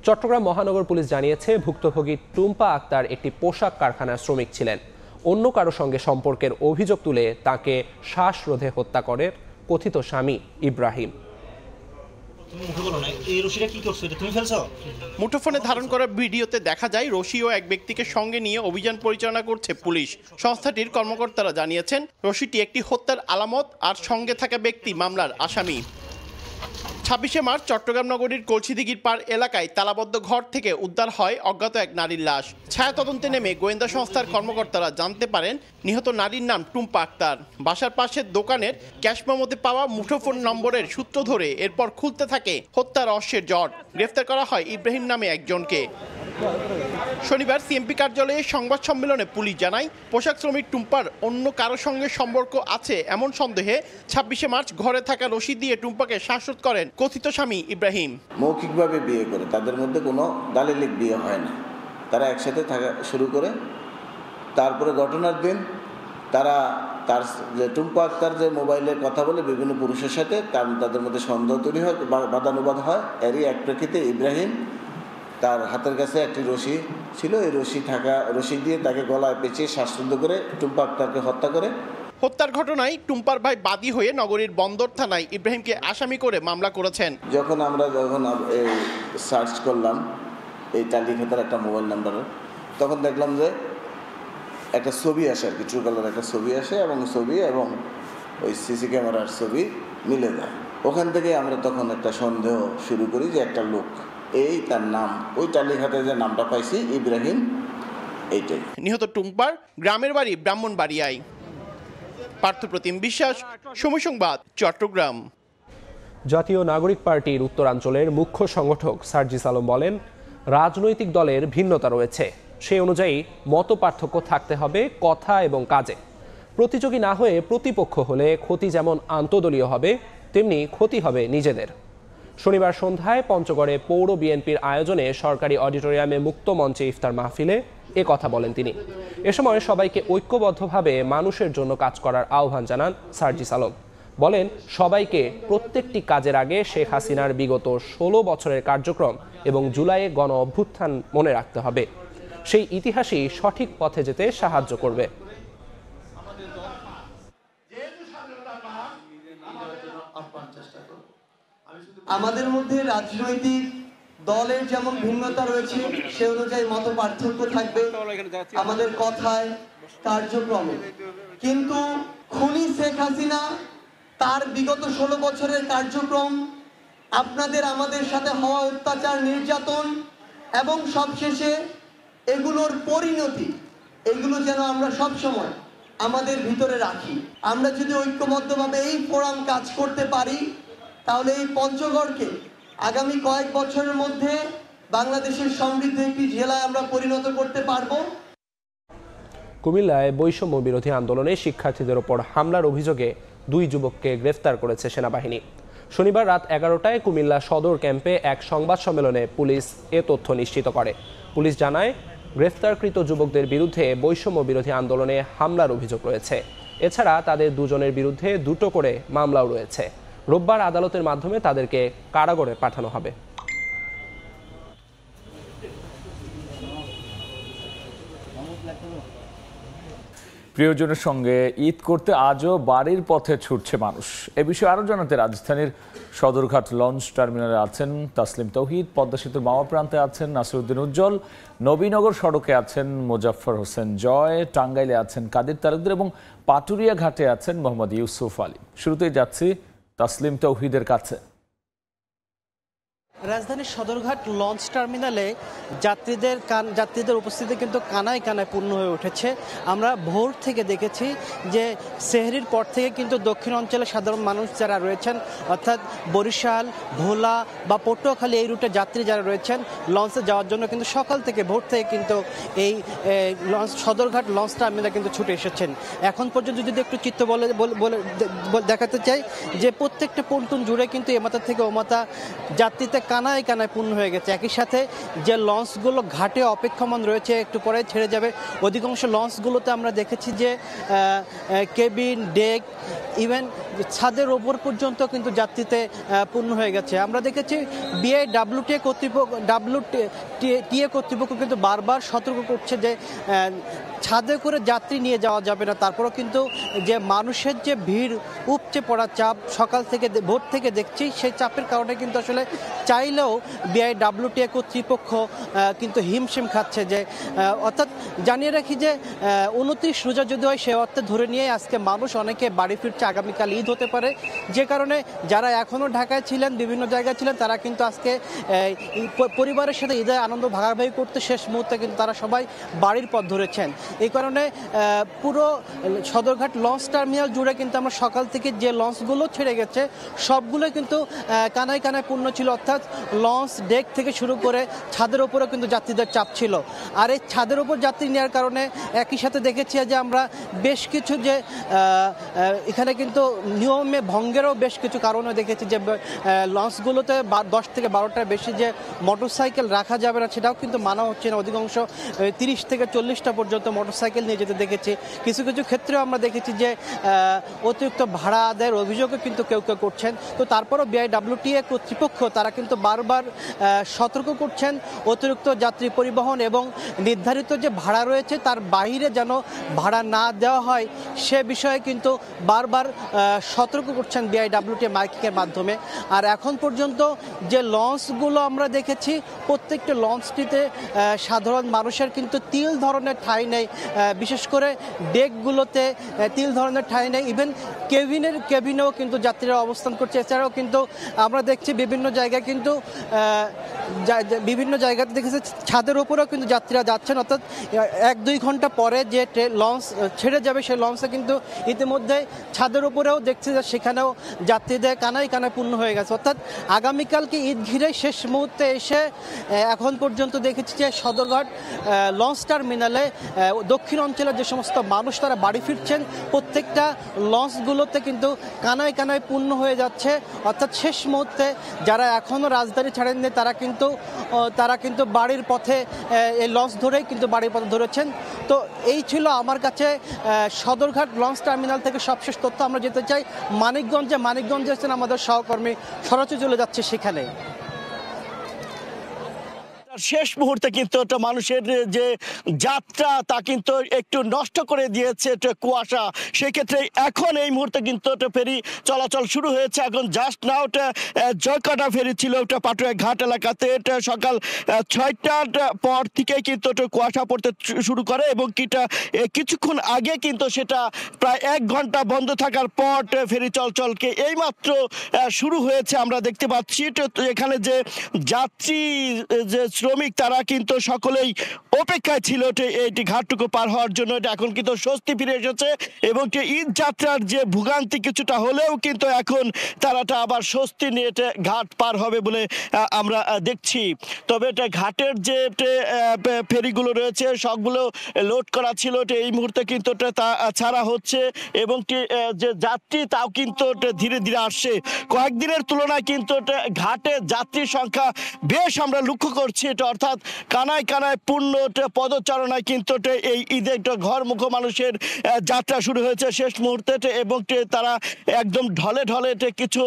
চট্টগ্রাম মহানগর পুলিশ জানিয়েছে, ভুক্তভোগী টুম্পা আক্তার একটি পোশাক কারখানার শ্রমিক ছিলেন। অন্য কারো সঙ্গে সম্পর্কের অভিযোগ তুলে তাকে শ্বাসরোধে হত্যা করে কথিত স্বামী ইব্রাহিম।
মুঠোফোনে ধারণ করা ভিডিওতে দেখা যায় রশি ও এক ব্যক্তিকে সঙ্গে নিয়ে অভিযান পরিচালনা করছে পুলিশ। সংস্থাটির কর্মকর্তারা জানিয়েছেন, রশিটি একটি হত্যার আলামত আর সঙ্গে থাকা ব্যক্তি মামলার আসামি। 26শে মার্চ চট্টগ্রাম নগরীর কলসিদিঘির পাড় এলাকায় তালাবদ্ধ ঘর থেকে উদ্ধার হয় অজ্ঞাত এক নারীর লাশ। ছায়া তদন্তে নেমে গোয়েন্দা সংস্থার কর্মকর্তারা জানতে পারেন নিহত নারীর নাম টুম্পা আক্তার। বাসার পাশের দোকানের ক্যাশ মেমোতে পাওয়া মুঠোফোন নম্বরের সূত্র ধরে এরপর খুলতে থাকে হত্যা রহস্যের জট। গ্রেফতার করা হয় ইব্রাহিম নামে একজনকে। শনিবার সিএমপি কার্যালয়ে সংবাদ সম্মেলনে পুলিশ জানায়, পোশাক শ্রমিক টুম্পার অন্য কারো সঙ্গে সম্পর্ক আছে এমন সন্দেহে 26শে মার্চ ঘরে থাকা রশি দিয়ে টুম্পাকে শ্বাসরোধ করেন কথিত স্বামী ইব্রাহিম।
মৌখিকভাবে বিয়ে করে, তাদের মধ্যে কোনো দালিলিক বিয়ে হয় না। তারা একসাথে থাকা শুরু করে। তারপরে ঘটনার দিন তারা তার যে টুম্পা আক্তার যে মোবাইলে কথা বলে বিভিন্ন পুরুষের সাথে তাদের মধ্যে সন্দেহ তৈরি হয়, বাদানুবাদ হয়। এরই এক প্রেক্ষিতে ইব্রাহিম তার হাতের কাছে একটি রশি ছিল, এই রশি দিয়ে তাকে গলায় পেঁচিয়ে শ্বাসরোধ করে টুম্পা আক্তারকে হত্যা করে।
হত্যার ঘটনায় টুম্পার ভাই বাদী হয়ে নগরীর বন্দর থানায় ইব্রাহিমকে আসামি করে মামলা করেছেন।
যখন এই সার্চ করলাম এই তালিকাটার একটা মোবাইল নাম্বারের, তখন দেখলাম যে একটা ছবি আসে, আর কি ট্রু কলার একটা ছবি আসে এবং ওই সিসি ক্যামেরার ছবি মিলে যায়। ওখান থেকে আমরা তখন একটা সন্দেহ শুরু করি যে একটা লোক, এই তার নাম, ওই টালিঘাটে যে নামটা পাইছি ইব্রাহিম, এইটাই।
নিহত টুম্পার গ্রামের বাড়ি ব্রাহ্মণবাড়িয়ায়। পার্থপ্রতিম বিশ্বাস, সময় সংবাদ, চট্টগ্রাম।
জাতীয় নাগরিক পার্টির উত্তরাঞ্চলের মুখ্য সংগঠক সার্জিস আলম বলেন, রাজনৈতিক দলের ভিন্নতা রয়েছে, সেই অনুযায়ী মত পার্থক্য থাকতে হবে কথা এবং কাজে। প্রতিযোগী না হয়ে প্রতিপক্ষ হলে ক্ষতি যেমন আন্তদলীয় হবে, তেমনি ক্ষতি হবে নিজেদের। শনিবার সন্ধ্যায় পঞ্চগড়ে পৌর বিএনপির আয়োজনে সরকারি অডিটোরিয়ামে মুক্ত মঞ্চে ইফতার মাহফিলে এ কথা বলেন তিনি। এ সময় সবাইকে ঐক্যবদ্ধভাবে মানুষের জন্য কাজ করার আহ্বান জানান সার্জিস আলম। বলেন, সবাইকে প্রত্যেকটি কাজের আগে শেখ হাসিনার বিগত 16 বছরের কার্যক্রম এবং জুলাইয়ে গণ অভ্যুত্থান মনে রাখতে হবে। সেই ইতিহাসই সঠিক পথে যেতে সাহায্য করবে।
আমাদের মধ্যে রাজনৈতিক দলের যেমন ভিন্নতা রয়েছে, সে অনুযায়ী মত পার্থক্য থাকবে আমাদের কথায়, কার্যক্রমে। কিন্তু খুনি শেখ হাসিনা তার বিগত 16 বছরের কার্যক্রম, আপনাদের আমাদের সাথে হওয়া অত্যাচার, নির্যাতন এবং সবশেষে এগুলোর পরিণতি, এগুলো যেন আমরা সব সময় আমাদের ভিতরে রাখি। আমরা যদি ঐক্যবদ্ধভাবে এই ফোরাম কাজ করতে পারি, তাহলে এই পঞ্চগড়কে আগামী কয়েক বছরের মধ্যে বাংলাদেশের সমৃদ্ধ একটি জেলায় আমরা পরিণত করতে পারবো।
কুমিল্লায় বৈষম্য বিরোধী আন্দোলনে শিক্ষার্থীদের ওপর হামলার অভিযোগে 2 যুবককে গ্রেফতার করেছে সেনাবাহিনী। শনিবার রাত 11টায় কুমিল্লা সদর ক্যাম্পে এক সংবাদ সম্মেলনে পুলিশ এ তথ্য নিশ্চিত করে। পুলিশ জানায়, গ্রেফতারকৃত যুবকদের বিরুদ্ধে বৈষম্য বিরোধী আন্দোলনে হামলার অভিযোগ রয়েছে। এছাড়া তাদের 2 জনের বিরুদ্ধে 2টো করে মামলাও রয়েছে। রোববার আদালতের মাধ্যমে তাদেরকে কারাগারে পাঠানো হবে।
প্রিয়জনের সঙ্গে ঈদ করতে আজও বাড়ির পথে ছুটছে মানুষ। এ বিষয়ে আরও জানাতে রাজধানীর সদরঘাট লঞ্চ টার্মিনালে আছেন তাসলিম তৌহিদ, পদ্মা সেতুর মাওয়া প্রান্তে আছেন নাসিরউদ্দিন উজ্জ্বল, নবীনগর সড়কে আছেন মোজাফফর হোসেন জয়, টাঙ্গাইলে আছেন কাদের তালুকদার এবং পাটুরিয়া ঘাটে আছেন মোহাম্মদ ইউসুফ আলী। শুরুতেই যাচ্ছি তাসলিম তৌহিদের কাছে।
রাজধানীর সদরঘাট লঞ্চ টার্মিনালে যাত্রীদের উপস্থিতি কিন্তু কানায় কানায় পূর্ণ হয়ে উঠেছে। আমরা ভোর থেকে দেখেছি যে সেহরির পর থেকে কিন্তু দক্ষিণ অঞ্চলে সাধারণ মানুষ যারা রয়েছেন, অর্থাৎ বরিশাল, ভোলা বা পটুয়াখালী এই রুটে যাত্রী যারা রয়েছেন লঞ্চে যাওয়ার জন্য কিন্তু সকাল থেকে ভোর থেকে কিন্তু এই সদরঘাট লঞ্চ টার্মিনালে কিন্তু ছুটে এসেছেন। এখন পর্যন্ত যদি একটু চিত্র বলে দেখাতে চাই যে প্রত্যেকটা পন্টুন জুড়ে কিন্তু এ মাথা থেকে ও মাথা যাত্রীতে কানায় কানায় পূর্ণ হয়ে গেছে। একই সাথে যে লঞ্চগুলো ঘাটে অপেক্ষমান রয়েছে, একটু পরে ছেড়ে যাবে, অধিকাংশ লঞ্চগুলোতে আমরা দেখেছি যে কেবিন, ডেক, ইভেন ছাদের ওপর পর্যন্ত কিন্তু যাত্রীতে পূর্ণ হয়ে গেছে। আমরা দেখেছি বিআইডব্লিউটিএ কর্তৃপক্ষ কিন্তু বারবার সতর্ক করছে যে ছাদে করে যাত্রী নিয়ে যাওয়া যাবে না। তারপরেও কিন্তু যে মানুষের যে ভিড়, উপচে পড়া চাপ সকাল থেকে ভোর থেকে দেখছি, সেই চাপের কারণে কিন্তু আসলে চাইলেও বিআইডব্লিউটিএ কর্তৃপক্ষ কিন্তু হিমশিম খাচ্ছে। যে অর্থাৎ জানিয়ে রাখি যে 29 রোজা যদি হয় সে অর্থে ধরে নিয়ে আজকে মানুষ অনেকে বাড়ি ফিরছে, আগামীকাল ঈদ হতে পারে, যে কারণে যারা এখনও ঢাকায় ছিলেন, বিভিন্ন জায়গায় ছিলেন, তারা কিন্তু আজকে পরিবারের সাথে ঈদের আনন্দ ভাগাভাগি করতে শেষ মুহূর্তে কিন্তু তারা সবাই বাড়ির পথ ধরেছেন। এই কারণে পুরো সদরঘাট লঞ্চ টার্মিনাল জুড়ে কিন্তু আমরা সকাল থেকে যে লঞ্চগুলো ছেড়ে গেছে সবগুলো কিন্তু কানায় কানায় পূর্ণ ছিল। অর্থাৎ লঞ্চ ডেক থেকে শুরু করে ছাদের ওপরেও কিন্তু যাত্রীদের চাপ ছিল। আর এই ছাদের ওপর যাত্রী নেওয়ার কারণে একই সাথে দেখেছি যে আমরা বেশ কিছু যে এখানে কিন্তু নিয়মে ভঙ্গেরও বেশ কিছু কারণে দেখেছি যে লঞ্চগুলোতে 10 থেকে 12টার বেশি যে মোটরসাইকেল রাখা যাবে না সেটাও কিন্তু মানা হচ্ছে না। অধিকাংশ 30 থেকে 40টা পর্যন্ত মোটরসাইকেল নিয়ে যেতে দেখেছি। কিছু কিছু ক্ষেত্রেও আমরা দেখেছি যে অতিরিক্ত ভাড়া আদায়ের অভিযোগও কিন্তু কেউ কেউ করছেন। তো তারপরও বিআইডব্লিউটিএ কর্তৃপক্ষ তারা কিন্তু বারবার সতর্ক করছেন অতিরিক্ত যাত্রী পরিবহন এবং নির্ধারিত যে ভাড়া রয়েছে তার বাইরে যেন ভাড়া না দেওয়া হয় সে বিষয়ে কিন্তু বারবার সতর্ক করছেন বিআইডব্লিউটি মাইকিংয়ের মাধ্যমে। আর এখন পর্যন্ত যে লঞ্চগুলো আমরা দেখেছি প্রত্যেকটা লঞ্চটিতে সাধারণ মানুষের কিন্তু তিল ধরনের ঠাঁই নেই, বিশেষ করে ডেকগুলোতে তিল ধরনের ঠাঁই নেই। ইভেন কেবিনেও কিন্তু যাত্রীরা অবস্থান করছে। এছাড়াও কিন্তু আমরা দেখছি বিভিন্ন জায়গায় কিন্তু বিভিন্ন জায়গাতে দেখেছি ছাদের উপরেও কিন্তু যাত্রীরা যাচ্ছেন, অর্থাৎ 1-2 ঘন্টা পরে যে লঞ্চ ছেড়ে যাবে সেই লঞ্চে কিন্তু ইতিমধ্যে ছাদের উপরেও দেখছি যে সেখানেও যাত্রীদের কানায় কানায় পূর্ণ হয়ে গেছে। অর্থাৎ আগামীকালকে ঈদ ঘিরে শেষ মুহূর্তে এসে এখন পর্যন্ত দেখেছি যে সদরঘাট লঞ্চ টার্মিনালে দক্ষিণ অঞ্চলের যে সমস্ত মানুষ তারা বাড়ি ফিরছেন প্রত্যেকটা লঞ্চগুলোতে কিন্তু কানায় কানায় পূর্ণ হয়ে যাচ্ছে। অর্থাৎ শেষ মুহূর্তে যারা এখনও রাজধানী ছাড়েননি তারা কিন্তু বাড়ির পথে এই লঞ্চ ধরেই কিন্তু বাড়ির পথে ধরেছেন। তো এই ছিল আমার কাছে সদরঘাট লঞ্চ টার্মিনাল থেকে সবশেষ তথ্য। আমরা যেতে চাই মানিকগঞ্জে আছেন আমাদের সহকর্মী, সরাসরি চলে যাচ্ছে সেখানে।
শেষ মুহূর্তে কিন্তু একটা মানুষের যে যাত্রা তা কিন্তু একটু নষ্ট করে দিয়েছে কুয়াশা। সেক্ষেত্রে এখন এই মুহূর্তে কিন্তু একটা ফেরি চলাচল শুরু হয়েছে। এখন জাস্ট নাও ওটা জয়কাটা ফেরি ছিল ওটা পাটুয়া ঘাট এলাকাতে। এটা সকাল 6টার পর থেকে কিন্তু ওটা কুয়াশা পড়তে শুরু করে এবং কিছুক্ষণ আগে কিন্তু সেটা প্রায় 1 ঘন্টা বন্ধ থাকার পর ফেরি চলাচলকে এইমাত্র শুরু হয়েছে। আমরা দেখতে পাচ্ছি এখানে যে যাত্রী যে শ্রমিক তারা কিন্তু সকলেই অপেক্ষায় ছিল এইটি ঘাটটুকু পার হওয়ার জন্য। এটা এখন কিন্তু স্বস্তি ফিরে এসেছে এবং ঈদ যাত্রার যে ভোগান্তি কিছুটা হলেও কিন্তু এখন তারাটা আবার স্বস্তি নিয়ে ঘাট পার হবে বলে আমরা দেখছি। তবে এটা ঘাটের যে ফেরিগুলো রয়েছে সবগুলো লোড করা ছিল এই মুহূর্তে কিন্তু তা ছাড়া হচ্ছে এবং যে যাত্রী তাও কিন্তু ধীরে ধীরে আসছে। কয়েকদিনের তুলনায় কিন্তু ঘাটে যাত্রীর সংখ্যা বেশ আমরা লক্ষ্য করছি। অর্থাৎ কানায় কানায় পূর্ণ পদচারণায় কিন্তু এই ঈদে ঘরমুখ মানুষের যাত্রা শুরু হয়েছে শেষ মুহূর্তে এবং তারা একদম ঢলে ঢলে কিছু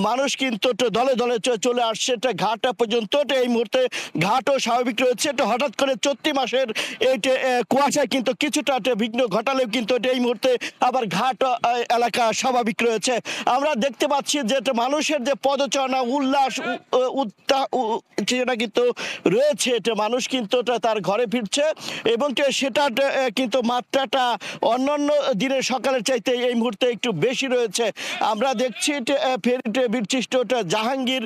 মানুষ কিন্তু দলে দলে চলে আসছে ঘাট পর্যন্ত। এই মুহূর্তে ঘাটও স্বাভাবিক রয়েছে। হঠাৎ করে চৈত্র মাসের এই কুয়াশায় কিন্তু কিছুটা বিঘ্ন ঘটালেও কিন্তু এই মুহূর্তে আবার ঘাট এলাকা স্বাভাবিক রয়েছে। আমরা দেখতে পাচ্ছি যে মানুষের যে পদচারণা উল্লাস সেটা কিন্তু রয়েছে। মানুষ কিন্তু তার ঘরে ফিরছে এবং সেটা কিন্তু মাত্রাটা অন্যান্য দিনের সকালের চাইতে এই মুহূর্তে একটু বেশি রয়েছে। আমরা দেখছি ফেরিতে বিশিষ্ট জাহাঙ্গীর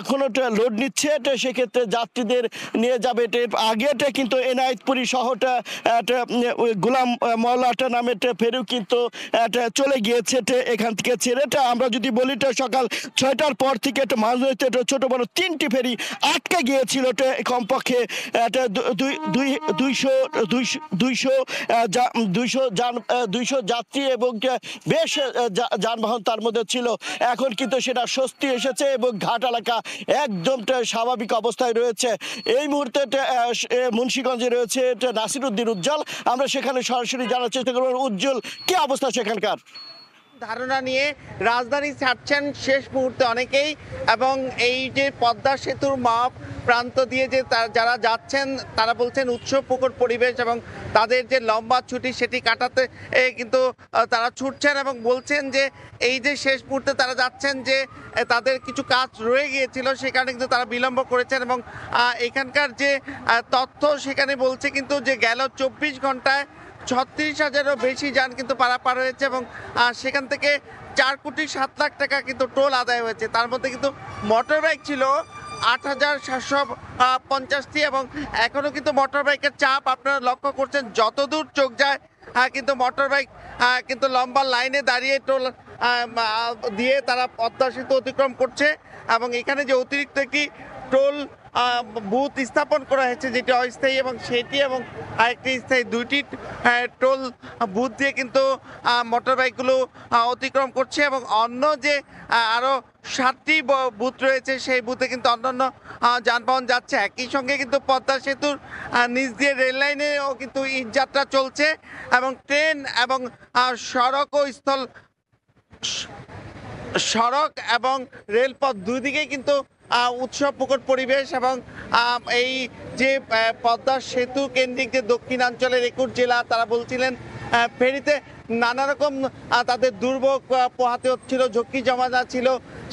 এখনো লোড নিচ্ছে। সেক্ষেত্রে যাত্রীদের নিয়ে যাবে। আগে কিন্তু এনায়েতপুরি শহরটা গোলাম মহল্লাটা নামে ফেরিও কিন্তু চলে গিয়েছে এখান থেকে ছেড়ে। আমরা যদি বলি সকাল 6টার পর থেকে মাঝনদীতে ছোট বড় 3টি ফেরি আটকে গিয়েছিল। কমপক্ষে 200 যাত্রী এবং বেশ যানবাহন তার মধ্যে ছিল। এখন কিন্তু সেটা স্বস্তি এসেছে এবং ঘাট এলাকা একদম স্বাভাবিক অবস্থায় রয়েছে। এই মুহূর্তে মুন্সিগঞ্জে রয়েছে নাসিরউদ্দিন উজ্জ্বল। আমরা সেখানে সরাসরি জানার চেষ্টা করব। উজ্জ্বল, কি অবস্থা সেখানকার?
ধারণা নিয়ে রাজধানী ছাড়ছেন শেষ মুহূর্তে অনেকেই এবং এই যে পদ্মা সেতুর মাপ প্রান্ত দিয়ে যে যারা যাচ্ছেন তারা বলছেন উৎসবমুখর পরিবেশ এবং তাদের যে লম্বা ছুটি সেটি কাটাতে কিন্তু তারা ছুটছেন এবং বলছেন যে এই যে শেষ মুহূর্তে তারা যাচ্ছেন যে তাদের কিছু কাজ রয়ে গিয়েছিল সেখানে কিন্তু তারা বিলম্ব করেছেন এবং এখানকার যে তথ্য সেখানে বলছে কিন্তু যে গেল 24 ঘন্টায় 36,000-এরও বেশি যান কিন্তু পারাপার হয়েছে এবং সেখান থেকে 4,07,00,000 টাকা কিন্তু টোল আদায় হয়েছে। তার মধ্যে কিন্তু মোটর বাইক ছিল 8,750টি এবং এখনও কিন্তু মোটর বাইকের চাপ আপনারা লক্ষ্য করছেন যতদূর চোখ যায়। কিন্তু মোটর বাইক কিন্তু লম্বা লাইনে দাঁড়িয়ে টোল দিয়ে তারা পদ্মা সেতু অতিক্রম করছে এবং এখানে যে অতিরিক্ত একটি টোল বুথ স্থাপন করা হয়েছে যেটি অস্থায়ী এবং সেটি এবং আরেকটি স্থায়ী, 2টি টোল বুথ দিয়ে কিন্তু মোটর বাইকগুলো অতিক্রম করছে এবং অন্য যে আরও 7টি বুথ রয়েছে সেই বুথে কিন্তু অন্যান্য যানবাহন যাচ্ছে। একই সঙ্গে কিন্তু পদ্মা সেতুর নিচ দিয়ে রেল লাইনেও কিন্তু যাত্রা চলছে এবং ট্রেন এবং সড়ক এবং রেলপথ দুই দিকেই কিন্তু
উৎসব মুখর পরিবেশ এবং এই যে পদ্মা সেতু কেন্দ্রিক যে দক্ষিণাঞ্চলের 21 জেলা তারা বলছিলেন ফেরিতে নানা রকম তাদের দুর্ভোগ পোহাতে হচ্ছিল, ঝক্কি জমা ছিল।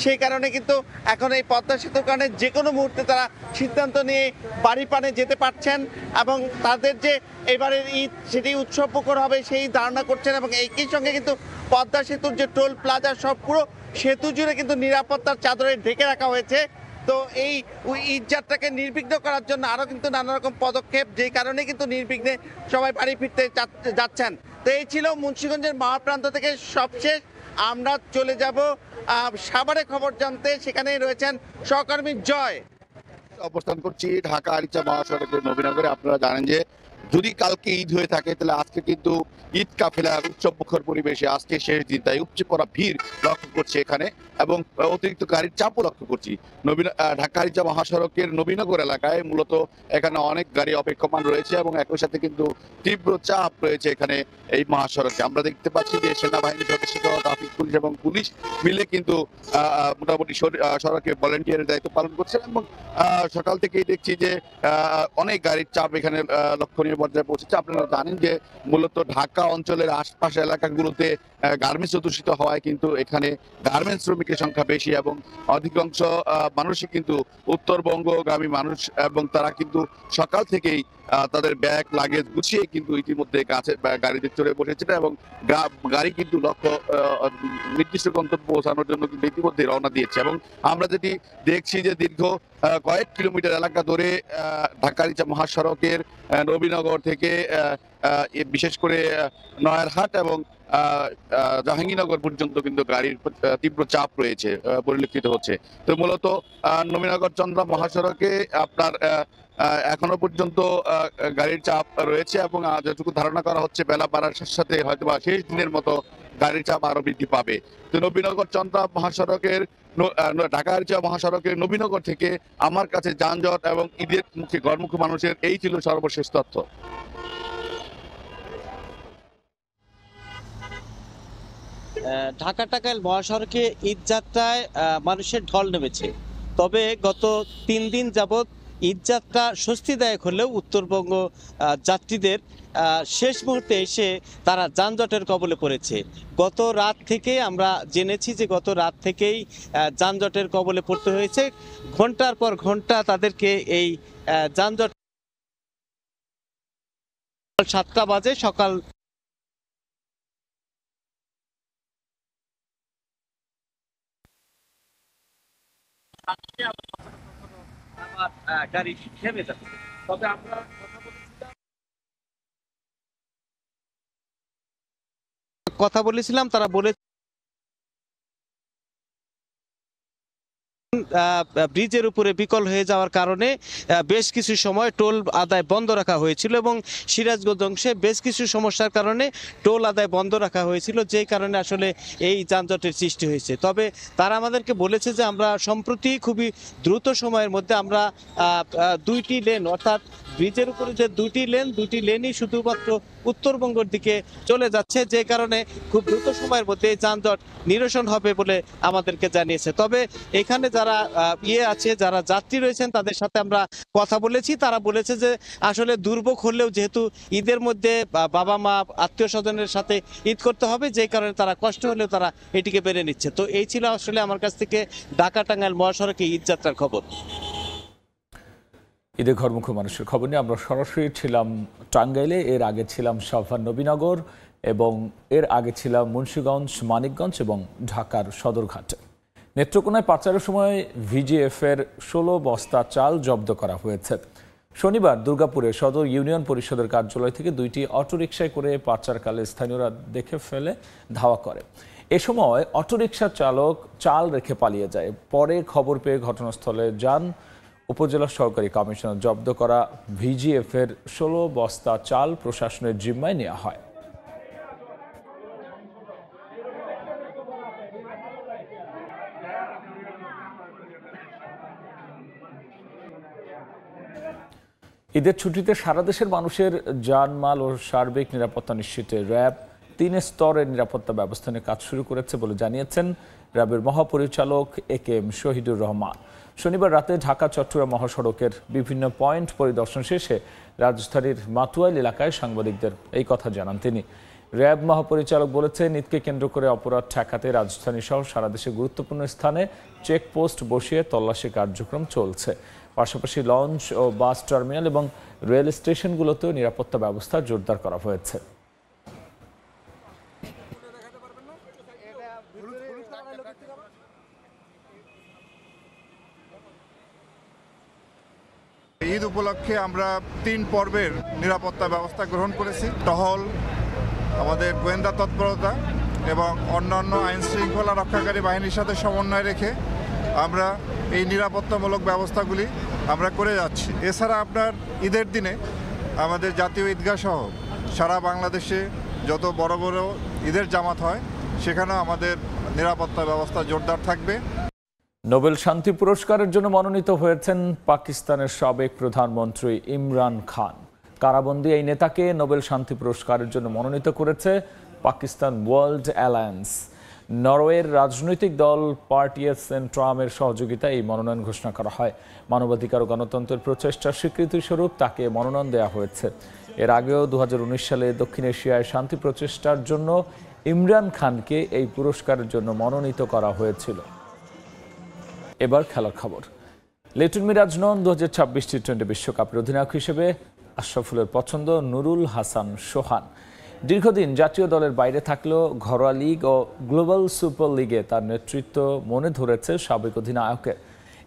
সেই কারণে কিন্তু এখন এই পদ্মা সেতুর কারণে যে কোনো মুহূর্তে তারা সিদ্ধান্ত নিয়ে বাড়ি পানে যেতে পারছেন এবং তাদের যে এবারের ঈদ সেটি উৎসব মুখর হবে সেই ধারণা করছেন। এবং একই সঙ্গে কিন্তু পদ্মা সেতুর যে টোল প্লাজা সব পুরো সেতু জুড়ে কিন্তু নিরাপত্তার চাদরে ঢেকে রাখা হয়েছে। তো এই ঈদ যাত্রাকে নির্বিঘ্ন করার জন্য আরও কিন্তু নানা রকম পদক্ষেপ, যেই কারণে কিন্তু নির্বিঘ্নে সবাই বাড়ি ফিরতে যাচ্ছেন। তো এই ছিল মুন্সিগঞ্জের মহাপ্রান্ত থেকে সবশেষ। আমরা চলে যাব সাভারে খবর জানতে, সেখানে রয়েছেন সহকর্মী জয়।
অবস্থান করছি ঢাকা আরিচা মহাসড়কের নবীনগরে। আপনারা জানেন যে যদি কালকে ঈদ হয়ে থাকে তাহলে আজকে কিন্তু ঈদ কাফেলার উৎসব মুখর পরিবেশে আজকে শেষ দিন, তাই উপচে পড়া ভিড় লক্ষ্য করছে এখানে এবং অতিরিক্ত গাড়ির চাপও লক্ষ্য করছি। ঢাকা আরিচা মহাসড়কের নবীনগর এলাকায় মূলত এখানে অনেক গাড়ি অপেক্ষমান রয়েছে এবং একই সাথে কিন্তু তীব্র চাপ রয়েছে এখানে এই মহাসড়কে। আমরা দেখতে পাচ্ছি যে সেনাবাহিনীর সদস্য ট্রাফিক পুলিশ এবং পুলিশ মিলে কিন্তু মোটামুটি সড়কে ভলেন্টিয়ারের দায়িত্ব পালন করছেন এবং সকাল থেকেই দেখছি যে অনেক গাড়ির চাপ এখানে লক্ষণীয় পর্যায়ে পৌঁছেছে। আপনারা জানেন যে মূলত ঢাকা অঞ্চলের আশপাশের এলাকাগুলোতে গার্মেন্টস অধ্যুষিত হওয়ায় কিন্তু এখানে গার্মেন্টস শ্রমিকের সংখ্যা বেশি এবং অধিকাংশ মানুষই কিন্তু উত্তরবঙ্গগামী মানুষ এবং তারা কিন্তু সকাল থেকেই তাদের ব্যাগ লাগেজ গুছিয়ে কিন্তু ইতিমধ্যে গাড়িতে চড়ে বসেছিল এবং গাড়ি কিন্তু লক্ষ্য নির্দিষ্ট গন্তব্য পৌঁছানোর জন্য কিন্তু ইতিমধ্যে রওনা দিয়েছে। এবং আমরা যেটি দেখছি যে দীর্ঘ কয়েক কিলোমিটার এলাকা ধরে ঢাকা আরিচা মহাসড়কের নবীনগর থেকে বিশেষ করে নয়ারহাট এবং জাহাঙ্গীরনগর পর্যন্ত কিন্তু গাড়ির তীব্র চাপ রয়েছে পরিলক্ষিত হচ্ছে। তো মূলত নবীনগর চন্দ্রা মহাসড়কে আপনার এখনো পর্যন্ত গাড়ির চাপ রয়েছে এবং যতটুকু ধারণা করা হচ্ছে বেলা বাড়ার সাথে হয়তো বা শেষ দিনের মতো গাড়ির চাপ আরো বৃদ্ধি পাবে। তো নবীনগর চন্দ্রা মহাসড়কের ঢাকা আরিচা মহাসড়কের নবীনগর থেকে আমার কাছে যানজট এবং ঈদের মুখে ঘরমুখী মানুষের এই ছিল সর্বশেষ তথ্য।
ঢাকা টাঙ্গাইল মহাসড়কে ঈদ যাত্রায় মানুষের ঢল নেমেছে, তবে গত 3 দিন যাবৎ ঈদ যাত্রা স্বস্তিদায়ক হলেও উত্তরবঙ্গ যাত্রীদের শেষ মুহূর্তে এসে তারা যানজটের কবলে পড়েছে। গত রাত থেকে আমরা জেনেছি যে গত রাত থেকেই যানজটের কবলে পড়তে হয়েছে। ঘন্টার পর ঘন্টা তাদেরকে এই যানজট 7টা বাজে সকাল গাড়ি থেমে যাচ্ছে। তবে আমরা কথা বলেছিলাম, তারা বলে ব্রিজের উপরে বিকল হয়ে যাওয়ার কারণে বেশ কিছু সময় টোল আদায় বন্ধ রাখা হয়েছিল এবং সিরাজগঞ্জ অংশে বেশ কিছু সমস্যার কারণে টোল আদায় বন্ধ রাখা হয়েছিল, যেই কারণে আসলে এই যানজটের সৃষ্টি হয়েছে। তবে তারা আমাদেরকে বলেছে যে আমরা সম্প্রতি খুবই দ্রুত সময়ের মধ্যে আমরা 2টি লেন অর্থাৎ ব্রিজের উপরে যে 2টি লেনই শুধুমাত্র উত্তরবঙ্গের দিকে চলে যাচ্ছে, যে কারণে খুব দ্রুত সময়ের মধ্যে এই যানজট নিরসন হবে বলে আমাদেরকে জানিয়েছে। তবে এখানে যারা আছে, যারা যাত্রী রয়েছেন তাদের সাথে আমরা কথা বলেছি, তারা বলেছে যে আসলে দুর্ভোগ হলেও যেহেতু ঈদের মধ্যে বাবা মা আত্মীয় স্বজনের সাথে ঈদ করতে হবে, যে কারণে তারা কষ্ট হলেও তারা এটিকে মেনে নিচ্ছে। তো এই ছিল আসলে আমার কাছ থেকে ঢাকা টাঙ্গাইল মহাসড়কে ঈদ যাত্রার খবর।
ঈদে ঘরমুখী মানুষের খবর নিয়ে আমরা সরাসরি ছিলাম টাঙ্গাইলে, এর আগে ছিলাম সাভার নবীনগর এবং এর আগে ছিলাম মুন্সিগঞ্জ, মানিকগঞ্জ এবং ঢাকার সদরঘাটে। নেত্রকোনায় পাচারের সময় ভিজিএফের 16 বস্তা চাল জব্দ করা হয়েছে। শনিবার দুর্গাপুরে সদর ইউনিয়ন পরিষদের কার্যালয় থেকে 2টি অটোরিকশায় করে পাচারকালে স্থানীয়রা দেখে ফেলে ধাওয়া করে। এ সময় অটোরিকশার চালক চাল রেখে পালিয়ে যায়। পরে খবর পেয়ে ঘটনাস্থলে যান উপজেলা সহকারী কমিশনার। জব্দ করা ভিজিএফের 16 বস্তা চাল প্রশাসনের জিম্মায় নেওয়া হয়। ঈদের ছুটিতে সারা দেশের মানুষের জানমাল ও সার্বিক নিরাপত্তা নিশ্চিতে র্যাব 3 স্তরের নিরাপত্তা ব্যবস্থা নিয়ে কাজ শুরু করেছে বলে জানিয়েছেন র্যাবের মহাপরিচালক একেএম শহীদুর রহমান। শনিবার রাতে ঢাকা চট্টগ্রাম মহাসড়কের বিভিন্ন পয়েন্ট পরিদর্শন শেষে রাজধানীর মাতুয়াইল এলাকায় সাংবাদিকদের এই কথা জানান তিনি। র্যাব মহাপরিচালক বলেছেন, ঈদকে কেন্দ্র করে অপরাধ ঠেকাতে রাজধানী সহ সারা দেশে গুরুত্বপূর্ণ স্থানে চেকপোস্ট বসিয়ে তল্লাশি কার্যক্রম চলছে। পাশাপাশি লঞ্চ ও বাস টার্মিনাল এবং রেল স্টেশনগুলোতেও নিরাপত্তা ব্যবস্থা জোরদার করা হয়েছে।
ঈদ উপলক্ষে আমরা 3 পর্বের নিরাপত্তা ব্যবস্থা গ্রহণ করেছি। টহল, আমাদের গোয়েন্দা তৎপরতা এবং অন্যান্য আইন শৃঙ্খলা রক্ষাকারী বাহিনীর সাথে সমন্বয় রেখে আমরা এই নিরাপত্তামূলক ব্যবস্থাগুলি আমরা করে যাচ্ছি। এছাড়া আপনার ঈদের দিনে আমাদের জাতীয় ঈদগাহ সহ সারা বাংলাদেশে যত বড় বড় ঈদের জামাত হয় সেখানেও আমাদের নিরাপত্তা ব্যবস্থা জোরদার থাকবে।
নোবেল শান্তি পুরস্কারের জন্য মনোনীত হয়েছেন পাকিস্তানের সাবেক প্রধানমন্ত্রী ইমরান খান। কারাবন্দী এই নেতাকে নোবেল শান্তি পুরস্কারের জন্য মনোনীত করেছে পাকিস্তান ওয়ার্ল্ড অ্যালায়েন্স। নরওয়ের রাজনৈতিক দল পার্টিয়ে সেন্ট্রামের সহযোগিতায় এই মনোনয়ন ঘোষণা করা হয়। মানবাধিকার ও গণতন্ত্রের প্রচেষ্টার স্বীকৃতি স্বরূপ তাকে মনোনয়ন দেওয়া হয়েছে। এর আগেও 2019 সালে দক্ষিণ এশিয়ায় শান্তি প্রচেষ্টার জন্য ইমরান খানকে এই পুরস্কারের জন্য মনোনীত করা হয়েছিল। এবার খেলার খবর। লিটন মিরাজ নন 2026 টি-20 বিশ্বকাপের অধিনায়ক হিসেবে আশরাফুলের পছন্দ নুরুল হাসান সোহান। দীর্ঘদিন জাতীয় দলের বাইরে থাকলেও ঘরোয়া লিগ ও গ্লোবাল সুপার লিগে তার নেতৃত্ব মনে ধরেছে সাবেক অধিনায়কের।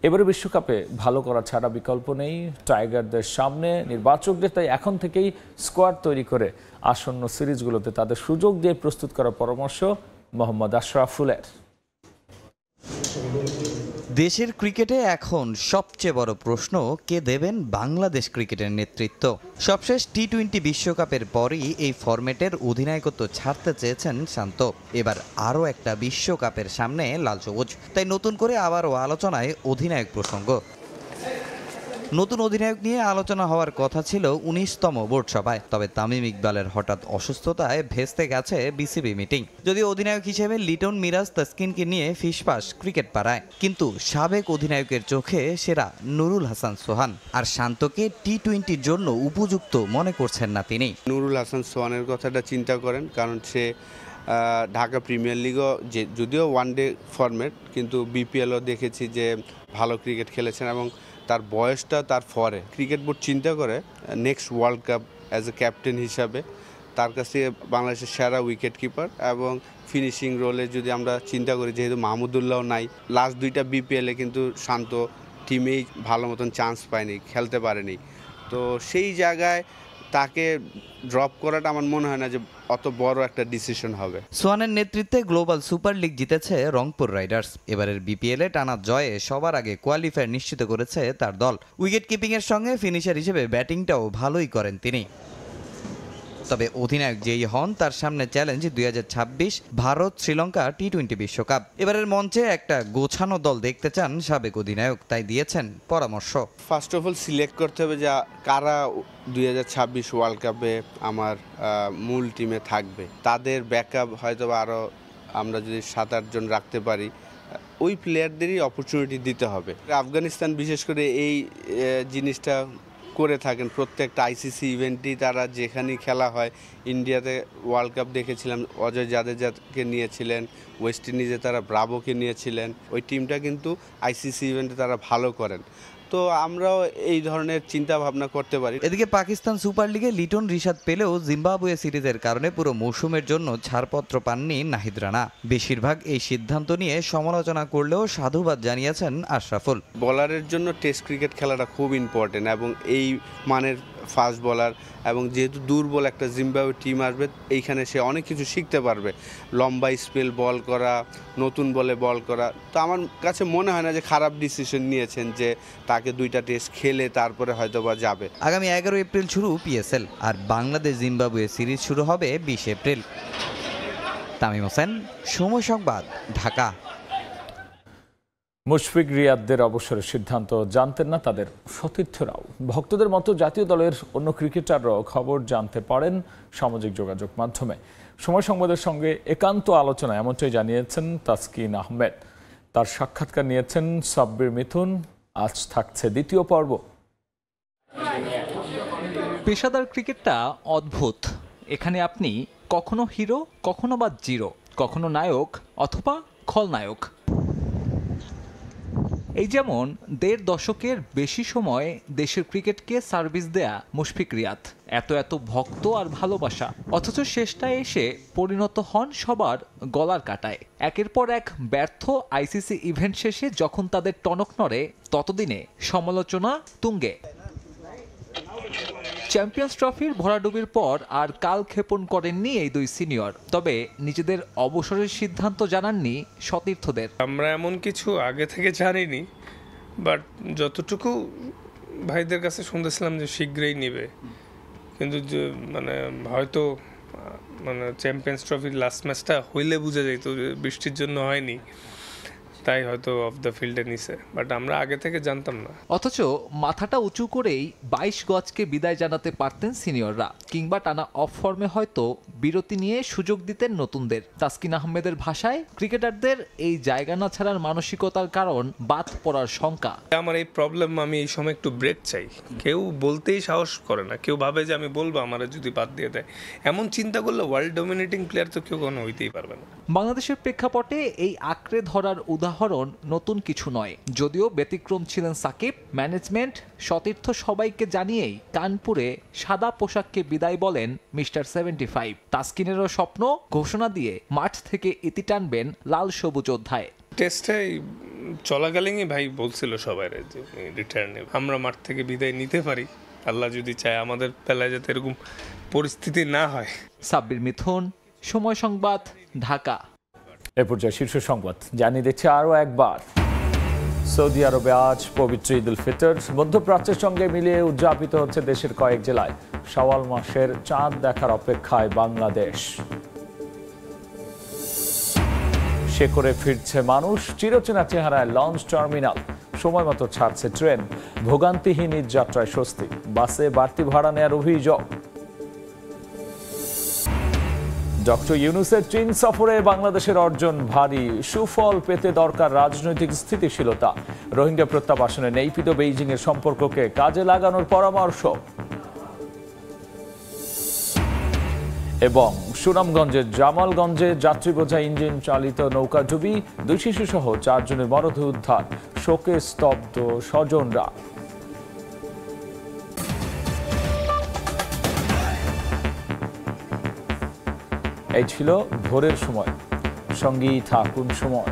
এবারে বিশ্বকাপে ভালো করা ছাড়া বিকল্প নেই টাইগারদের সামনে। নির্বাচকদের তাই এখন থেকেই স্কোয়াড তৈরি করে আসন্ন সিরিজগুলোতে তাদের সুযোগ দিয়ে প্রস্তুত করার পরামর্শ মোহাম্মদ আশরাফুলের।
দেশের ক্রিকেটে এখন সবচেয়ে বড় প্রশ্ন, কে দেবেন বাংলাদেশ ক্রিকেটের নেতৃত্ব। সবশেষ টি-20 বিশ্বকাপের পরই এই ফরম্যাটের অধিনায়কত্ব ছাড়তে চেয়েছেন শান্ত। এবার আরও একটা বিশ্বকাপের সামনে লাল সবুজ, তাই নতুন করে আবারও আলোচনায় অধিনায়ক প্রসঙ্গ। নতুন অধিনায়ক নিয়ে আলোচনা হওয়ার কথা ছিল 19তম বোর্ড সভায়, তবে তামিম ইকবালের হঠাৎ অসুস্থতায় ভেস্তে গেছে বিসিবি মিটিং। যদিও অধিনায়ক হিসেবে লিটন মিরাজ তাসকিনকে নিয়ে ফিসফাস ক্রিকেট পাড়ায়, কিন্তু সাবেক অধিনায়কের চোখে সেরা নুরুল হাসান সোহান আর শান্তকে টি-20-র জন্য উপযুক্ত মনে করছেন না তিনি।
নুরুল হাসান সোহানের কথাটা চিন্তা করেন, কারণ সে ঢাকা প্রিমিয়ার লিগও যদিও ওয়ানডে ফরম্যাট, কিন্তু বিপিএলও দেখেছি যে ভালো ক্রিকেট খেলেছেন এবং তার বয়সটা তার ফরে ক্রিকেট বোর্ড চিন্তা করে next world cup as a captain হিসাবে তার কাছ থেকে বাংলাদেশের সেরা উইকেট কিপার এবং ফিনিশিং রোলে যদি আমরা চিন্তা করি, যেহেতু মাহমুদুল্লাহ নাই, লাস্ট 2টা বিপিএলে কিন্তু শান্ত টিমেই ভালো মতন চান্স পায়নি, খেলতে পারেনি। তো সেই জায়গায় তাকে ড্রপ করাটা আমার মনে হয় না যে অত বড় একটা ডিসিশন হবে।
সোহানের নেতৃত্বে গ্লোবাল সুপার লিগ জিতেছে রংপুর রাইডার্স। এবারের বিপিএলে টানা জয়ে সবার আগে কোয়ালিফায়ার নিশ্চিত করেছে তার দল। উইকেট কিপিংয়ের সঙ্গে ফিনিশার হিসেবে ব্যাটিংটাও ভালোই করেন তিনি। তবে অধিনায়ক যেই হন, তার সামনে চ্যালেঞ্জ 2026 ভারত শ্রীলঙ্কা টি-20 বিশ্বকাপ। এবারের মঞ্চে একটা গোছানো দল দেখতে চান সাবেক অধিনায়ক, তাই দিয়েছেন পরামর্শ।
ফার্স্ট অফ অল সিলেক্ট করতে হবে যে কারা 2026 ওয়ার্ল্ড কাপে আমার মূল টিমে থাকবে। তাদের ব্যাকআপ হয়তো আরও আমরা যদি 7-8 জন রাখতে পারি, ওই প্লেয়ারদেরই অপরচুনিটি দিতে হবে। আফগানিস্তান বিশেষ করে এই জিনিসটা করে থাকেন, প্রত্যেকটা আইসিসি ইভেন্টই তারা যেখানেই খেলা হয়। ইন্ডিয়াতে ওয়ার্ল্ড কাপ দেখেছিলাম, অজয় জাদেজাকে নিয়েছিলেন, ওয়েস্ট ইন্ডিজে তারা ব্রাভোকে নিয়েছিলেন। ওই টিমটা কিন্তু আইসিসি ইভেন্টে তারা ভালো করেন। তো আমরাও এই ধরনের চিন্তা ভাবনা করতে পারি।
এদিকে পাকিস্তান সুপার লিগে লিটন রিশাদ পেলেও জিম্বাবুয়ে সিরিজের কারণে পুরো মৌসুমের জন্য ছাড়পত্র পাননি নাহিদ রানা। বেশিরভাগ এই সিদ্ধান্ত নিয়ে সমালোচনা করলেও সাধুবাদ জানিয়েছেন আশরাফুল।
বলারের জন্য টেস্ট ক্রিকেট খেলাটা খুব ইম্পর্টেন্ট এবং এই মানের ফাস্ট বলার, এবং যেহেতু দুর্বল একটা জিম্বাবুয়ে টিম আসবে, এইখানে সে অনেক কিছু শিখতে পারবে, লম্বা স্পেল বল করা, নতুন বলে বল করা। তো আমার কাছে মনে হয় না যে খারাপ ডিসিশন নিয়েছেন যে তাকে 2টা টেস্ট খেলে তারপরে হয়তোবা যাবে।
আগামী 11 এপ্রিল শুরু পিএসএল, আর বাংলাদেশ জিম্বাবুয়ে সিরিজ শুরু হবে 20 এপ্রিল। তামিম হোসেন, সময় সংবাদ, ঢাকা।
মুশফিক রিয়াদদের অবসরের সিদ্ধান্ত জানতেন না তাদের সতীর্থরাও। ভক্তদের মতো জাতীয় দলের অন্য ক্রিকেটাররাও খবর জানতে পারেন সামাজিক যোগাযোগ মাধ্যমে। সময় সংবাদের সঙ্গে একান্ত আলোচনা এমনটাই জানিয়েছেন তাসকিন আহমেদ। তার সাক্ষাৎকার নিয়েছেন সাব্বির মিথুন, আজ থাকছে দ্বিতীয় পর্ব।
পেশাদার ক্রিকেটটা অদ্ভুত। এখানে আপনি কখনো হিরো, কখনো বা জিরো, কখনো নায়ক অথবা খলনায়ক। এই যেমন ১.৫ দশকের বেশি সময় দেশের ক্রিকেটকে সার্ভিস দেয়া মুশফিক রিয়াদ, এত ভক্ত আর ভালোবাসা, অথচ শেষটায় এসে পরিণত হন সবার গলার কাটায়। একের পর এক ব্যর্থ আইসিসি ইভেন্ট শেষে যখন তাদের টনক নড়ে, ততদিনে সমালোচনা তুঙ্গে। চ্যাম্পিয়ন্স ট্রফির ভরাডুবির পর আর কাল ক্ষেপণ করেননি এই দুই সিনিয়র, তবে নিজেদের অবসরের সিদ্ধান্ত জানাননি সতীর্থদের।
আমরা এমন কিছু আগে থেকে জানিনি, বাট যতটুকু ভাইদের কাছে শুনতেছিলাম যে শীঘ্রই নেবে, কিন্তু মানে হয়তো মানে চ্যাম্পিয়ন্স ট্রফির লাস্ট ম্যাচটা হইলে বোঝা যেত, বৃষ্টির জন্য হয়নি, তাই হয়তো অফ দ্য ফিল্ডে নিছে, বাট আমরা আগে থেকে জানতাম না।
অথচ মাথাটা উঁচু করেই ২২ গজকে বিদায় জানাতে পারতেন সিনিয়ররা, কিংবা টানা অফ ফর্মে হয়তো বিরতি নিয়ে সুযোগ দিতেন নতুনদের। তাসকিন আহমেদের ভাষায়, ক্রিকেটারদের এই জায়গা না ছাড়ার মানসিকতার কারণ বাদ পড়ার শঙ্কা।
আমার এই প্রবলেম, আমি এই সময় একটু ব্রেক চাই। কেউ বলতেই সাহস করে না, কেউ ভাবে যে আমি বলবো আমার যদি বাদ দিয়ে দেয়। এমন চিন্তা করলে ওয়ার্ল্ড ডমিনেটিং প্লেয়ার তো কেউ কোনো হইতেই পারবে না।
বাংলাদেশের প্রেক্ষাপটে এই আঁকড়ে ধরার উদাহরণ নতুন কিছু নয়, যদিও ব্যতিক্রম ছিলেন সাকিব। ম্যানেজমেন্ট, সতীর্থ সবাইকে জানিয়েই কানপুরে সাদা পোশাককে বিদায় বলেন মিস্টার 75। তাসকিনেরও স্বপ্ন, ঘোষণা দিয়ে মাঠ থেকে ইতি টানবেন লাল সবুজ অধ্যায়।
টেস্টে চলাকালীনই ভাই বলছিল সবাই যে রিটায়ার নেব, আমরা মাঠ থেকে বিদায় নিতে পারি, আল্লাহ যদি চায় আমাদের বেলায় যাতে এরকম পরিস্থিতি না হয়।
সাব্বির মিথুন, সময় সংবাদ, ঢাকা।
এ পর্যায়ে শীর্ষ সংবাদ জানিয়ে দিচ্ছে আরও একবার। সৌদি আরবে আজ পবিত্র ঈদ উল ফিতর মধ্যপ্রাচ্যের সঙ্গে মিলিয়ে উদযাপিত হচ্ছে দেশের কয়েক জেলায়। শাওয়াল মাসের চাঁদ দেখার অপেক্ষায় বাংলাদেশ। শেকড়ে ফিরছে মানুষ, চিরচেনা চেহারায় লঞ্চ টার্মিনাল। সময় মতো ছাড়ছে ট্রেন, ভোগান্তিহীন ঈদ যাত্রায় স্বস্তি। বাসে বাড়তি ভাড়া নেয়ার অভিযোগ। ডক্টর ইউনূসের চীন সফরে বাংলাদেশের অর্জন ভারী, সুফল পেতে দরকার রাজনৈতিক স্থিতিশীলতা। রোহিঙ্গা প্রত্যাবাসনে নেইপিত বেইজিং এর সম্পর্ককে কাজে লাগানোর পরামর্শ। এবং সুনামগঞ্জের জামালগঞ্জে যাত্রী বোঝা ইঞ্জিন চালিত নৌকা ডুবি, 2 শিশু সহ 4 জনের মরদেহ উদ্ধার। শোকে স্তব্ধ স্বজনরা। এই ছিল ভোরের সময়। সঙ্গেই থাকুন সময়।